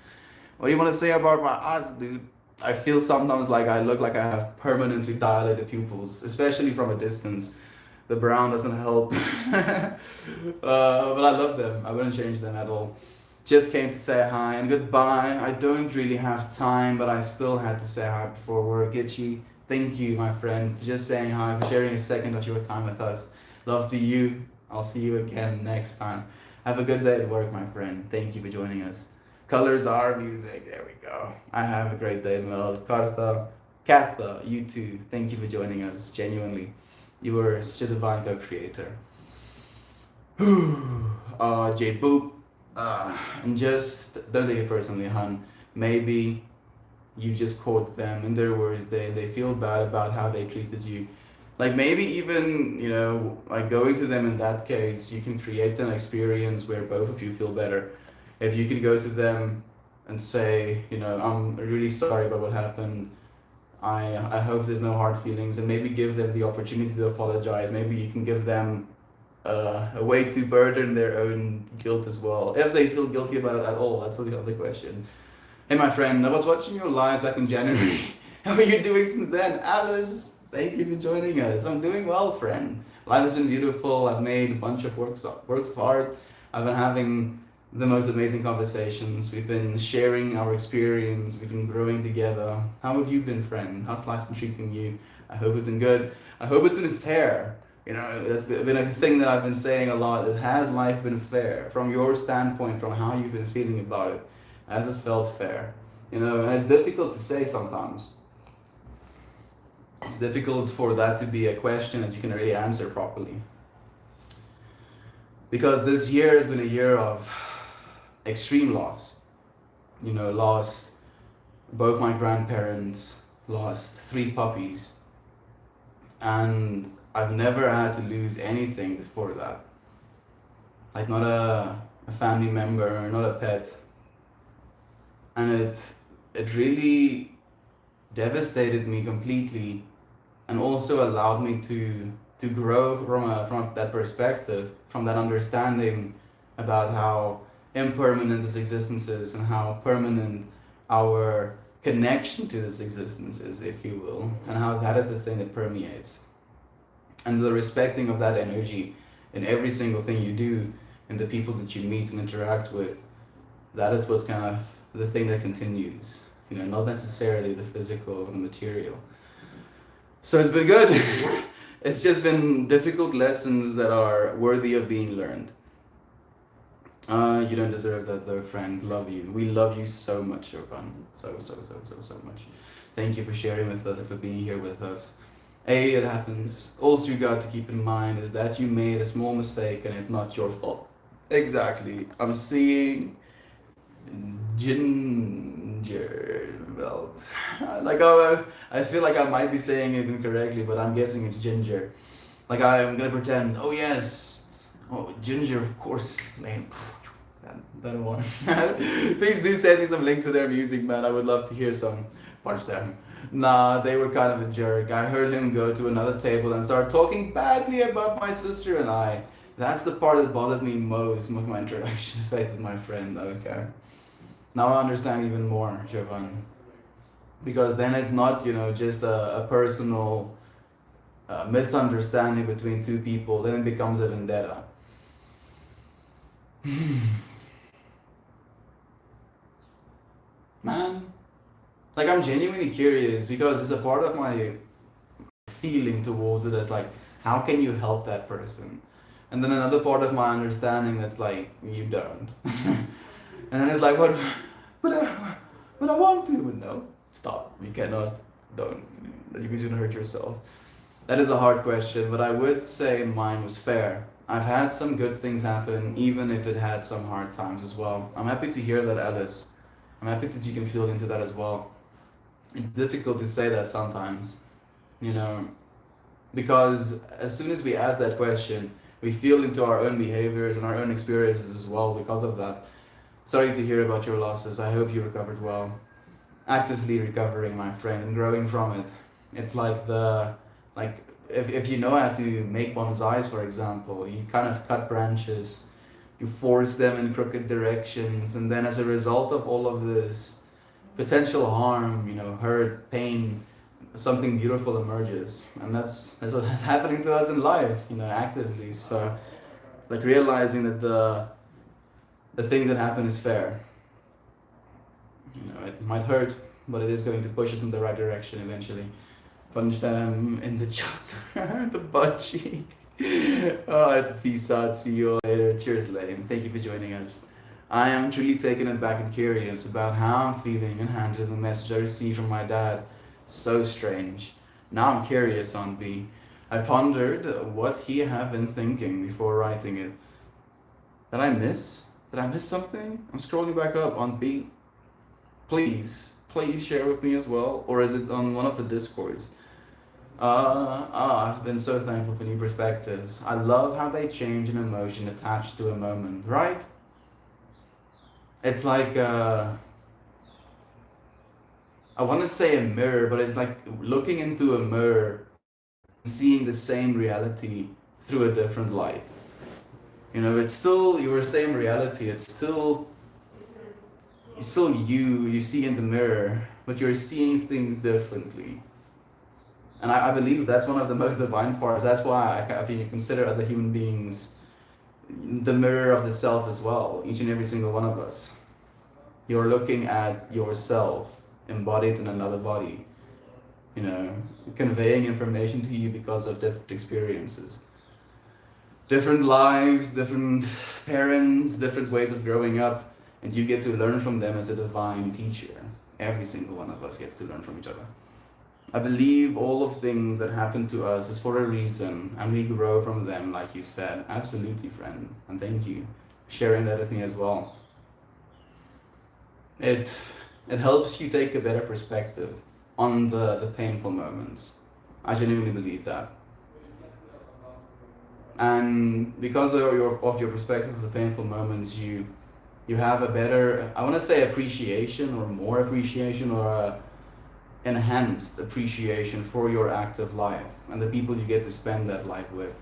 What do you want to say about my eyes, dude? I feel sometimes like I look like I have permanently dilated pupils, especially from a distance. The brown doesn't help. But I love them. I wouldn't change them at all. Just came to say hi and goodbye. I don't really have time, but I still had to say hi before work. Itchy. Thank you, my friend, for just saying hi, for sharing a second of your time with us. Love to you. I'll see you again next time. Have a good day at work, my friend. Thank you for joining us. Colors are music. There we go. I have a great day, Mel. Katha, you too. Thank you for joining us. Genuinely, you were such a divine co-creator. J Boop. And just don't take it personally, hun. Maybe you just quote them in their words, they feel bad about how they treated you. Like, maybe even, you know, like going to them in that case, you can create an experience where both of you feel better. If you can go to them and say, you know, I'm really sorry about what happened. I hope there's no hard feelings, and maybe give them the opportunity to apologize. Maybe you can give them a way to burden their own guilt as well, if they feel guilty about it at all. That's the other question. Hey, my friend, I was watching your live back in January. How are you doing since then? Alice, thank you for joining us. I'm doing well, friend. Life has been beautiful. I've made a bunch of works of art. I've been having the most amazing conversations. We've been sharing our experience. We've been growing together. How have you been, friend? How's life been treating you? I hope it's been good. I hope it's been fair. You know, that's been a thing that I've been saying a lot. Has life been fair? From your standpoint, from how you've been feeling about it. Has it felt fair? You know, and it's difficult to say sometimes. It's difficult for that to be a question that you can really answer properly. Because this year has been a year of extreme loss. You know, lost both my grandparents, lost 3 puppies, and I've never had to lose anything before that. Like, not a family member, not a pet. And it really devastated me completely, and also allowed me to grow from that perspective, from that understanding about how impermanent this existence is and how permanent our connection to this existence is, if you will, and how that is the thing that permeates. And the respecting of that energy in every single thing you do and the people that you meet and interact with, that is what's kind of the thing that continues, you know, not necessarily the physical or the material. So it's been good. It's just been difficult lessons that are worthy of being learned. You don't deserve that though, friend. Love you. We love you so much, Jovan. So much. Thank you for sharing with us and for being here with us. It happens. Also, you got to keep in mind is that you made a small mistake and it's not your fault. Exactly. I'm seeing ginger belt. Like, oh, I feel like I might be saying it incorrectly, but I'm guessing it's ginger. Like, I'm gonna pretend, oh yes, oh, ginger, of course, man. That one. Please do send me some links to their music, man. I would love to hear some. Punch them. Nah, they were kind of a jerk. I heard him go to another table and start talking badly about my sister and I. That's the part that bothered me most with my interaction with my friend. Okay. Now I understand even more, Jovan. Because then it's not, just a personal misunderstanding between two people. Then it becomes a vendetta. Man, like I'm genuinely curious because it's a part of my feeling towards it as like, how can you help that person? And then another part of my understanding that's like, you don't. And then it's like, but I want to. But no, stop. You cannot. Don't. You're going to hurt yourself. That is a hard question, but I would say mine was fair. I've had some good things happen, even if it had some hard times as well. I'm happy to hear that, Alice. I'm happy that you can feel into that as well. It's difficult to say that sometimes, because as soon as we ask that question, we feel into our own behaviors and our own experiences as well because of that. Sorry to hear about your losses. I hope you recovered well. Actively recovering, my friend, and growing from it. It's like if you know how to make bonsais, for example, you kind of cut branches, you force them in crooked directions, and then as a result of all of this potential harm, hurt, pain, something beautiful emerges. And that's what's happening to us in life, actively. So like realizing that the thing that happen is fair. It might hurt, but it is going to push us in the right direction eventually. Punch them in the the butt cheek. Oh, peace out. See you later. Cheers, Lane. Thank you for joining us. I am truly taken aback and curious about how I'm feeling and handling the message I received from my dad. So strange. Now I'm curious on B. I pondered what he had been thinking before writing it. Did I miss? Did I miss something? I'm scrolling back up on B. Please share with me as well. Or is it on one of the Discords? I've been so thankful for new perspectives. I love how they change an emotion attached to a moment, right? It's like, I want to say a mirror, but it's like looking into a mirror, seeing the same reality through a different light. It's still your same reality. It's still you see in the mirror, but you're seeing things differently. And I believe that's one of the most divine parts. That's why I consider other human beings the mirror of the self as well, each and every single one of us. You're looking at yourself embodied in another body, conveying information to you because of different experiences. Different lives, different parents, different ways of growing up, and you get to learn from them as a divine teacher. Every single one of us gets to learn from each other. I believe all of things that happen to us is for a reason, and we grow from them, like you said. Absolutely, friend. And thank you for sharing that with me as well. It helps you take a better perspective on the painful moments. I genuinely believe that. And because of your perspective of the painful moments, you have a better, I want to say appreciation, or more appreciation, or a enhanced appreciation for your active life and the people you get to spend that life with.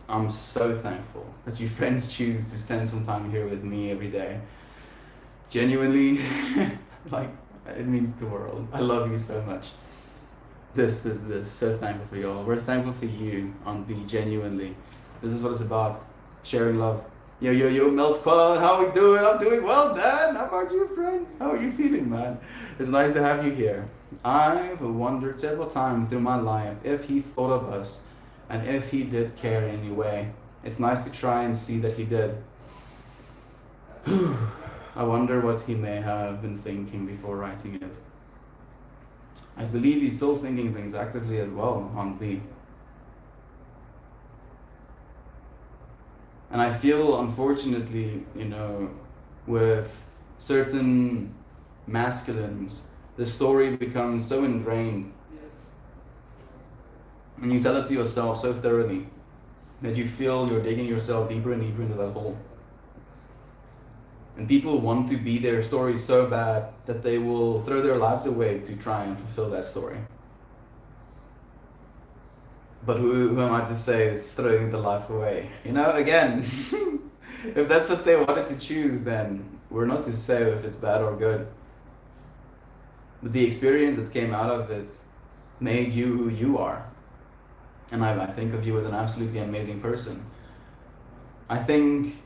I'm so thankful that you friends choose to spend some time here with me every day. Genuinely, like, it means the world. I love you so much. This. So thankful for y'all. We're thankful for you on B, genuinely. This is what it's about. Sharing love. Yo, Melt Squad, how we doing? I'm doing well, Dan. How about you, friend? How are you feeling, man? It's nice to have you here. I've wondered several times through my life if he thought of us and if he did care in any way. It's nice to try and see that he did. I wonder what he may have been thinking before writing it. I believe he's still thinking things actively as well on B. And I feel, unfortunately, with certain masculines, the story becomes so ingrained. And you tell it to yourself so thoroughly that you feel you're digging yourself deeper and deeper into that hole. And people want to be their story so bad that they will throw their lives away to try and fulfill that story. But who am I to say it's throwing the life away? Again, if that's what they wanted to choose, then we're not to say if it's bad or good. But the experience that came out of it made you who you are. And I think of you as an absolutely amazing person. I think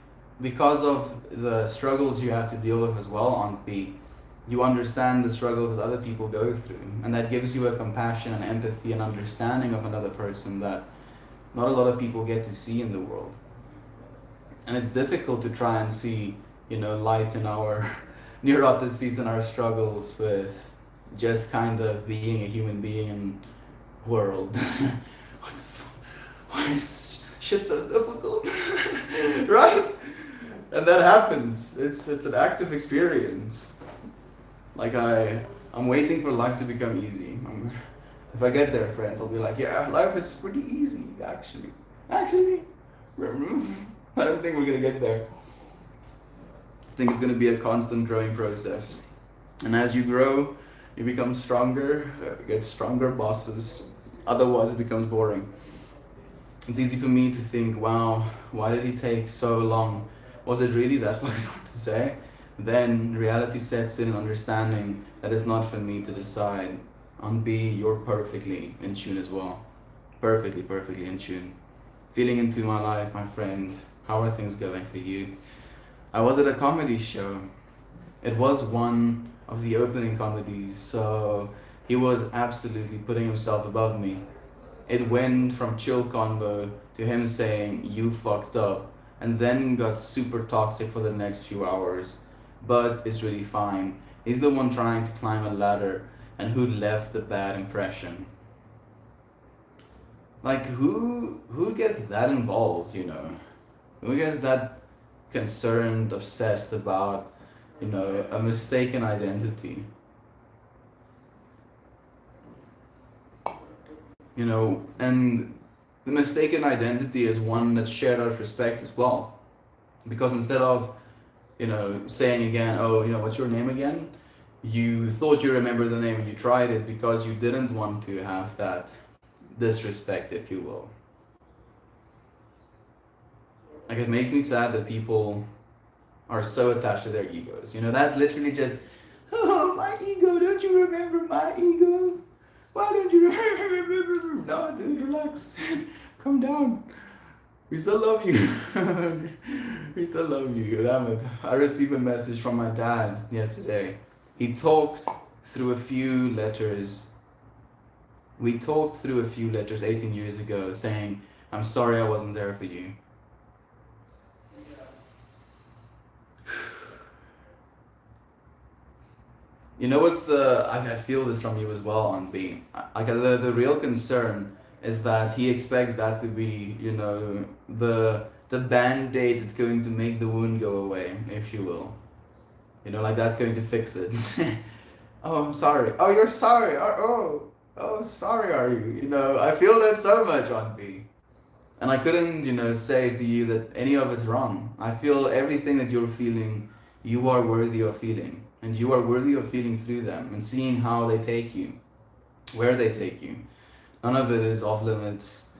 because of the struggles you have to deal with as well, Aunt B, you understand the struggles that other people go through, and that gives you a compassion and empathy and understanding of another person that not a lot of people get to see in the world. And it's difficult to try and see, light in our neurotices and our struggles with just kind of being a human being in the world. What the fuck? Why is this shit so difficult? Right? And that happens. It's an active experience. Like I'm waiting for life to become easy. If I get there, friends, I'll be like, yeah, life is pretty easy, actually. I don't think we're gonna get there. I think it's gonna be a constant growing process. And as you grow, you become stronger, get stronger bosses. Otherwise, it becomes boring. It's easy for me to think, wow, why did he take so long? Was it really that fucking hard to say? Then reality sets in, understanding that it's not for me to decide. On B, you're perfectly in tune as well. Perfectly in tune. Feeling into my life, my friend. How are things going for you? I was at a comedy show. It was one of the opening comedies, so he was absolutely putting himself above me. It went from chill convo to him saying, you fucked up, and then got super toxic for the next few hours. But it's really fine. He's the one trying to climb a ladder and who left the bad impression. Like, who gets that involved, Who gets that concerned, obsessed about, a mistaken identity? And the mistaken identity is one that's shared out of respect as well. Because instead of saying again, oh, what's your name again? You thought you remembered the name and you tried it because you didn't want to have that disrespect, if you will. Like, it makes me sad that people are so attached to their egos. That's literally just, oh, my ego, don't you remember my ego? Why don't you remember? No, dude, relax. Calm down. We still love you. We still love you. Damn it. I received a message from my dad yesterday. He talked through a few letters. We talked through a few letters 18 years ago saying, I'm sorry I wasn't there for you. I feel this from you as well, on B. The real concern is that he expects that to be, the band-aid that's going to make the wound go away, if you will. That's going to fix it. Oh, I'm sorry. Oh, you're sorry. Oh, sorry are you? I feel that so much, on B. And I couldn't, say to you that any of it's wrong. I feel everything that you're feeling, you are worthy of feeling. And you are worthy of feeling through them and seeing how they take you, where they take you. None of it is off limits.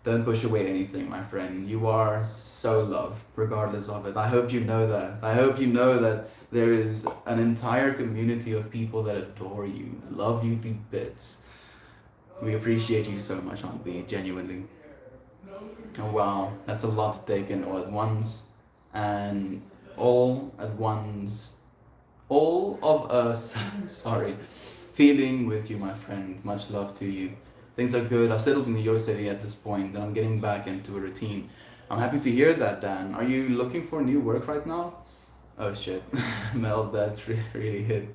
Don't push away anything, my friend. You are so loved, regardless of it. I hope you know that. I hope you know that there is an entire community of people that adore you, love you to bits. We appreciate you so much, Aunt B, genuinely. Oh wow, that's a lot to take in all at once. and all at once, all of us, sorry, feeling with you, my friend. Much love to you. Things are good. I've settled in New York City at this point, and I'm getting back into a routine. I'm happy to hear that, Dan. Are you looking for new work right now? Oh shit, Mel, that really hit.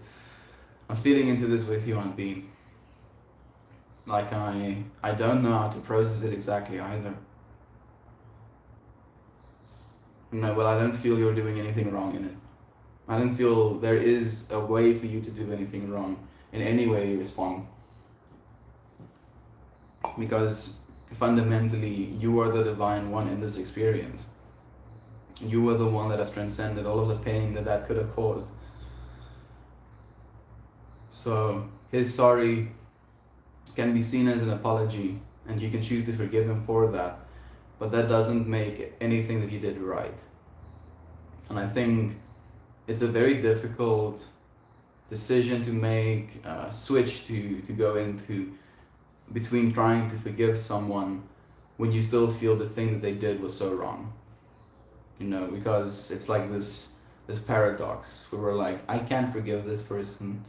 I'm feeling into this with you, Aunt B. Like I don't know how to process it exactly either. No, well, I don't feel you're doing anything wrong in it. I don't feel there is a way for you to do anything wrong in any way you respond. Because fundamentally, you are the divine one in this experience. You are the one that has transcended all of the pain that that could have caused. So his sorry can be seen as an apology, and you can choose to forgive him for that, but that doesn't make anything that he did right. And I think it's a very difficult decision to make, switch to go into between trying to forgive someone when you still feel the thing that they did was so wrong. You know, because it's like this paradox where we're like, I can't forgive this person.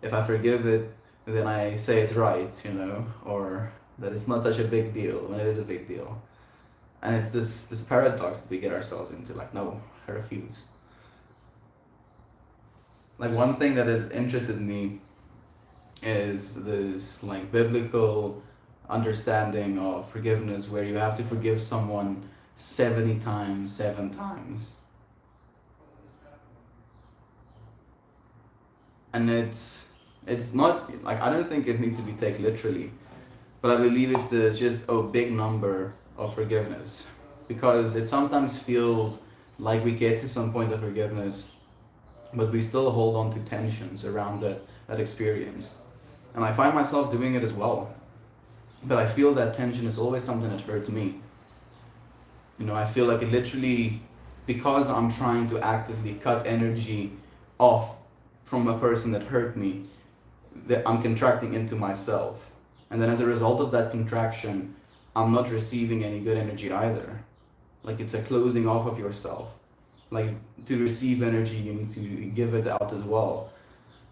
If I forgive it, then I say it's right, you know, or that it's not such a big deal when it is a big deal. And it's this paradox that we get ourselves into, like, no, I refuse. Like, one thing that has interested me is this like biblical understanding of forgiveness where you have to forgive someone 70 times, 7 times. And it's not like, I don't think it needs to be taken literally, but I believe it's just a big number of forgiveness, because it sometimes feels like we get to some point of forgiveness, but we still hold on to tensions around that experience. And I find myself doing it as well. But I feel that tension is always something that hurts me. You know, I feel like it literally, because I'm trying to actively cut energy off from a person that hurt me, that I'm contracting into myself. And then as a result of that contraction, I'm not receiving any good energy either. Like, it's a closing off of yourself. Like, to receive energy, you need to give it out as well.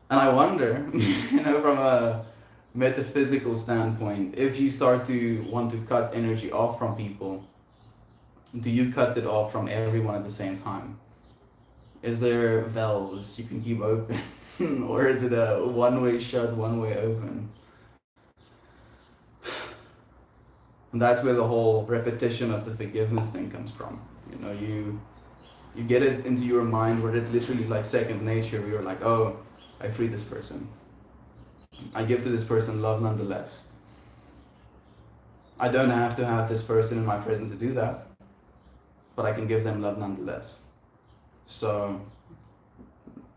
And I wonder, you know, from a metaphysical standpoint, if you start to want to cut energy off from people, do you cut it off from everyone at the same time? Is there valves you can keep open? Or is it a one-way shut, one-way open? And that's where the whole repetition of the forgiveness thing comes from. You know, you get it into your mind where it's literally like second nature, where you're like, oh, I free this person. I give to this person love nonetheless. I don't have to have this person in my presence to do that, but I can give them love nonetheless. So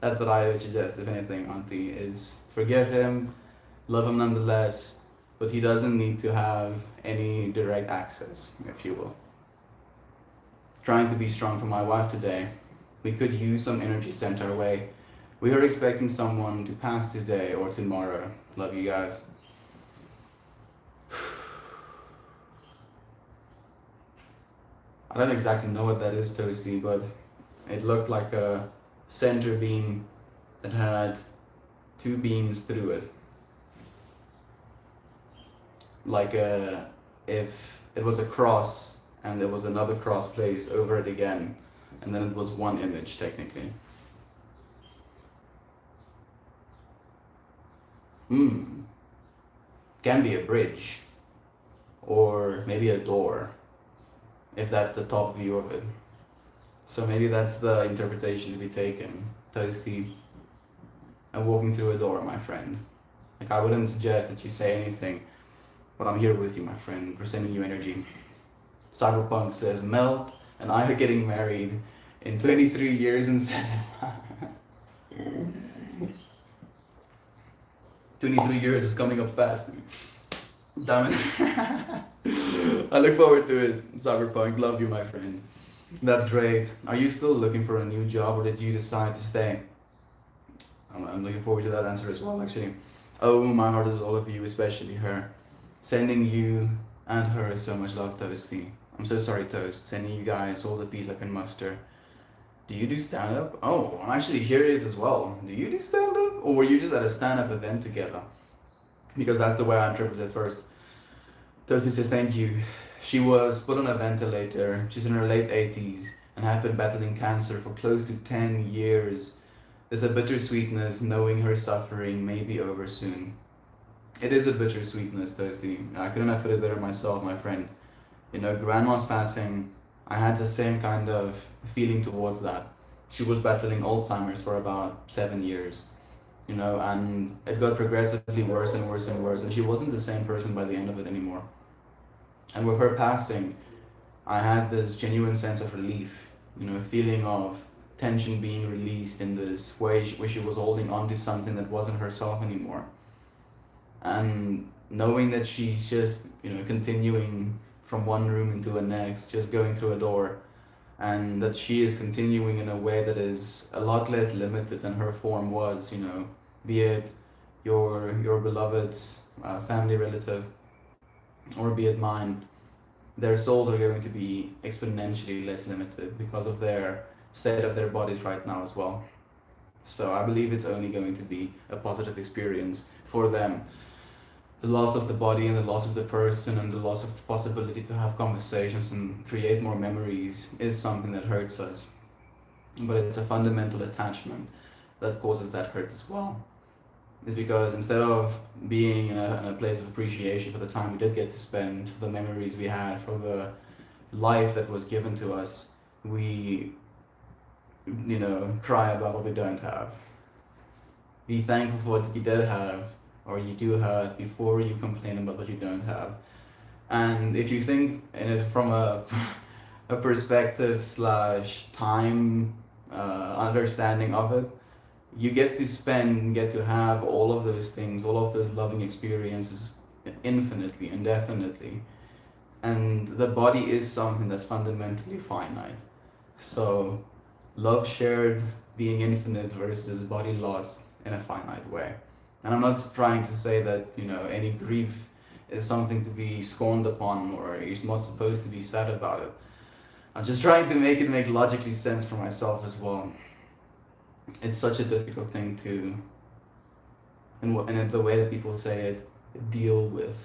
that's what I would suggest, if anything, Auntie, is forgive him, love him nonetheless, but he doesn't need to have any direct access, if you will. Trying to be strong for my wife today. We could use some energy sent our way. We are expecting someone to pass today or tomorrow. Love you guys. I don't exactly know what that is, Toasty, but it looked like a center beam that had 2 beams through it. Like if it was a cross and there was another cross placed over it again, and then it was one image technically. Can be a bridge, or maybe a door, if that's the top view of it. So maybe that's the interpretation to be taken. Toasty, I'm walking through a door, my friend. Like, I wouldn't suggest that you say anything, but I'm here with you, my friend, we're sending you energy. Cyberpunk says, Melt and I are getting married in 23 years and 7 months. 23 years is coming up fast. Damn it. I look forward to it, Cyberpunk. Love you, my friend. That's great. Are you still looking for a new job, or did you decide to stay? I'm looking forward to that answer as well, actually. Oh, my heart is all of you, especially her. Sending you and her so much love, Toasty. I'm so sorry, Toast. Sending you guys all the peace I can muster. Do you do stand up? Oh, I'm actually curious as well. Do you do stand up? Or were you just at a stand up event together? Because that's the way I interpreted it first. Toasty says thank you. She was put on a ventilator. She's in her late 80s and had been battling cancer for close to 10 years. There's a bittersweetness knowing her suffering may be over soon. It is a bittersweetness, Toasty. I couldn't have put it better myself, my friend. You know, grandma's passing, I had the same kind of feeling towards that. She was battling Alzheimer's for about 7 years, you know, and it got progressively worse and worse and worse, and she wasn't the same person by the end of it anymore. And with her passing, I had this genuine sense of relief, you know, a feeling of tension being released in this way where she was holding on to something that wasn't herself anymore. And knowing that she's just, you know, continuing from one room into the next, just going through a door, and that she is continuing in a way that is a lot less limited than her form was, you know, be it your beloved's family relative, or be it mine, their souls are going to be exponentially less limited because of their state of their bodies right now as well. So I believe it's only going to be a positive experience for them. The loss of the body and the loss of the person and the loss of the possibility to have conversations and create more memories is something that hurts us. But it's a fundamental attachment that causes that hurt as well. Is because instead of being in a place of appreciation for the time we did get to spend, for the memories we had, for the life that was given to us, we, you know, cry about what we don't have. Be thankful for what you did have, or you do have, before you complain about what you don't have. And if you think in it from a perspective slash time understanding of it, you get to spend, get to have all of those things, all of those loving experiences infinitely, indefinitely. And the body is something that's fundamentally finite. So love shared being infinite versus body lost in a finite way. And I'm not trying to say that, you know, any grief is something to be scorned upon or you're not supposed to be sad about it. I'm just trying to make it make logically sense for myself as well. It's such a difficult thing to, and the way that people say it, deal with.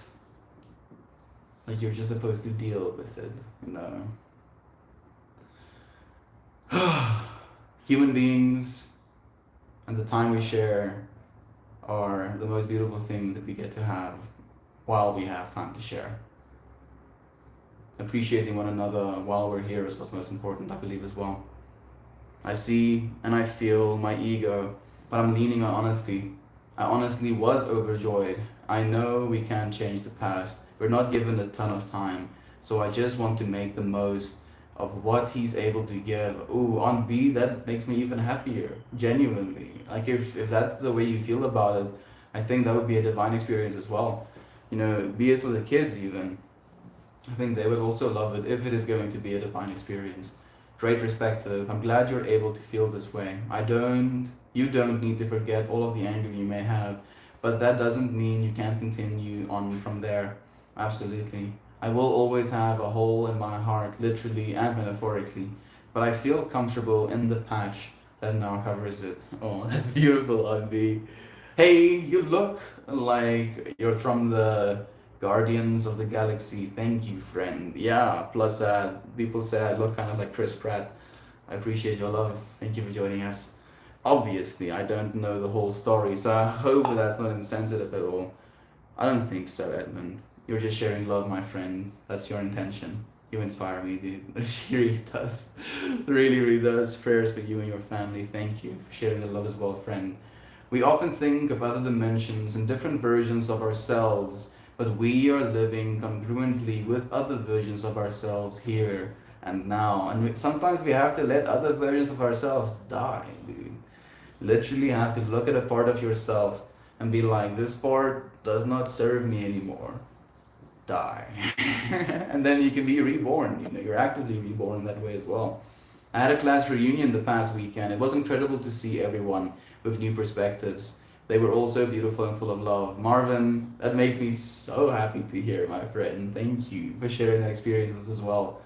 Like you're just supposed to deal with it, you know. Human beings and the time we share are the most beautiful things that we get to have while we have time to share. Appreciating one another while we're here is what's most important, I believe, as well. I see and I feel my ego, but I'm leaning on honesty. I honestly was overjoyed. I know we can't change the past. We're not given a ton of time. So I just want to make the most of what he's able to give. Ooh, on B, that makes me even happier, genuinely. Like if that's the way you feel about it, I think that would be a divine experience as well. You know, be it for the kids even. I think they would also love it if it is going to be a divine experience. Great perspective. I'm glad you're able to feel this way. You don't need to forget all of the anger you may have, but that doesn't mean you can't continue on from there. Absolutely. I will always have a hole in my heart, literally and metaphorically, but I feel comfortable in the patch that now covers it. Oh, that's beautiful, Ugly. Hey, you look like you're from the Guardians of the Galaxy. Thank you, friend. Yeah, plus people say I look kind of like Chris Pratt. I appreciate your love. Thank you for joining us. Obviously, I don't know the whole story, so I hope that's not insensitive at all. I don't think so, Edmund. You're just sharing love, my friend. That's your intention. You inspire me, dude. She really does. Really, really does. Prayers for you and your family. Thank you for sharing the love as well, friend. We often think of other dimensions and different versions of ourselves, but we are living congruently with other versions of ourselves here and now. And sometimes we have to let other versions of ourselves die, dude. Literally have to look at a part of yourself and be like, this part does not serve me anymore. Die. And then you can be reborn, you know, you're actively reborn that way as well. I had a class reunion the past weekend. It was incredible to see everyone with new perspectives. They were all so beautiful and full of love. Marvin, that makes me so happy to hear, my friend. Thank you for sharing that experience with us as well.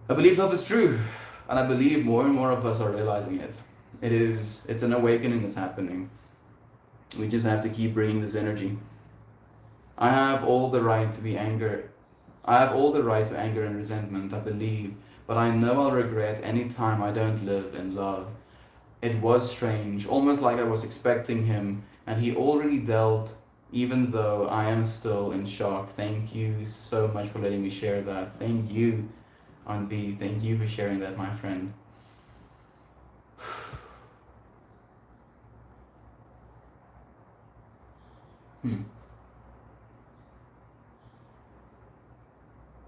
I believe love is true. And I believe more and more of us are realizing it. It's an awakening that's happening. We just have to keep bringing this energy. I have all the right to be anger. I have all the right to anger and resentment, I believe, but I know I'll regret any time I don't live in love. It was strange, almost like I was expecting him, and he already dealt, even though I am still in shock. Thank you so much for letting me share that. Thank you, Anvi. Thank you for sharing that, my friend.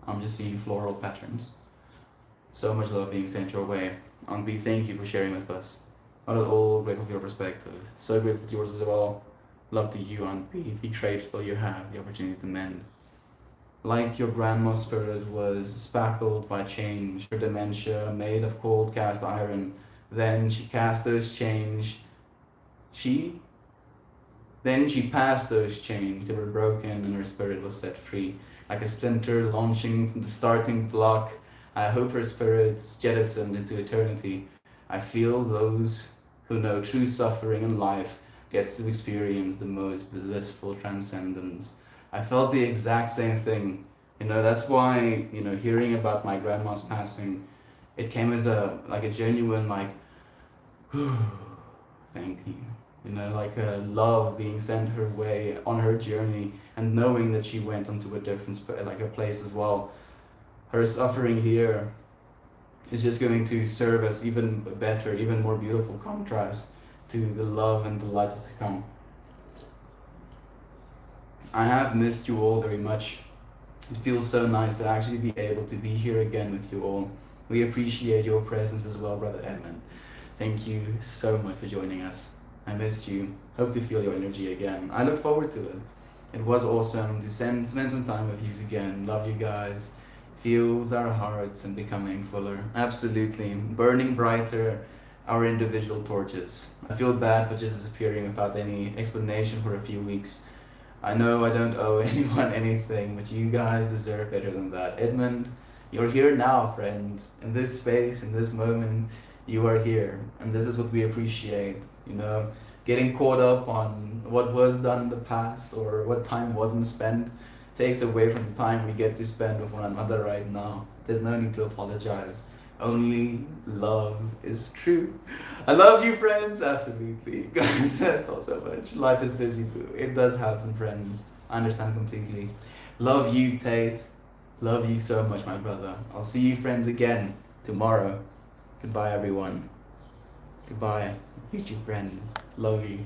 I'm just seeing floral patterns. So much love being sent your way. Anvi, thank you for sharing with us. Not at all grateful for your perspective. So grateful to yours as well. Love to you, Anvi. Be grateful you have the opportunity to mend. Like your grandma's spirit was spackled by change, her dementia made of cold cast iron. Then she cast those change. Then she passed those chains. They were broken and her spirit was set free. Like a splinter launching from the starting block, I hope her spirit is jettisoned into eternity. I feel those who know true suffering in life gets to experience the most blissful transcendence. I felt the exact same thing. That's why, hearing about my grandma's passing, it came as a genuine thank you. Like a love being sent her way on her journey, and knowing that she went onto a different a place as well. Her suffering here is just going to serve as even better, even more beautiful contrast to the love and the light that's to come. I have missed you all very much. It feels so nice to actually be able to be here again with you all. We appreciate your presence as well, Brother Edmund. Thank you so much for joining us. I missed you. Hope to feel your energy again. I look forward to it. It was awesome to spend some time with you again. Love you guys. Fuels our hearts and becoming fuller. Absolutely. Burning brighter our individual torches. I feel bad for just disappearing without any explanation for a few weeks. I know I don't owe anyone anything, but you guys deserve better than that. Edmund, you're here now, friend. In this space, in this moment, you are here. And this is what we appreciate. Getting caught up on what was done in the past or what time wasn't spent takes away from the time we get to spend with one another right now. There's no need to apologize. Only love is true. I love you, friends. Absolutely. Guys, that's all so much. Life is busy, boo. It does happen, friends. I understand completely. Love you, Tate. Love you so much, my brother. I'll see you, friends, again tomorrow. Goodbye, everyone. Goodbye, YouTube friends. Love you.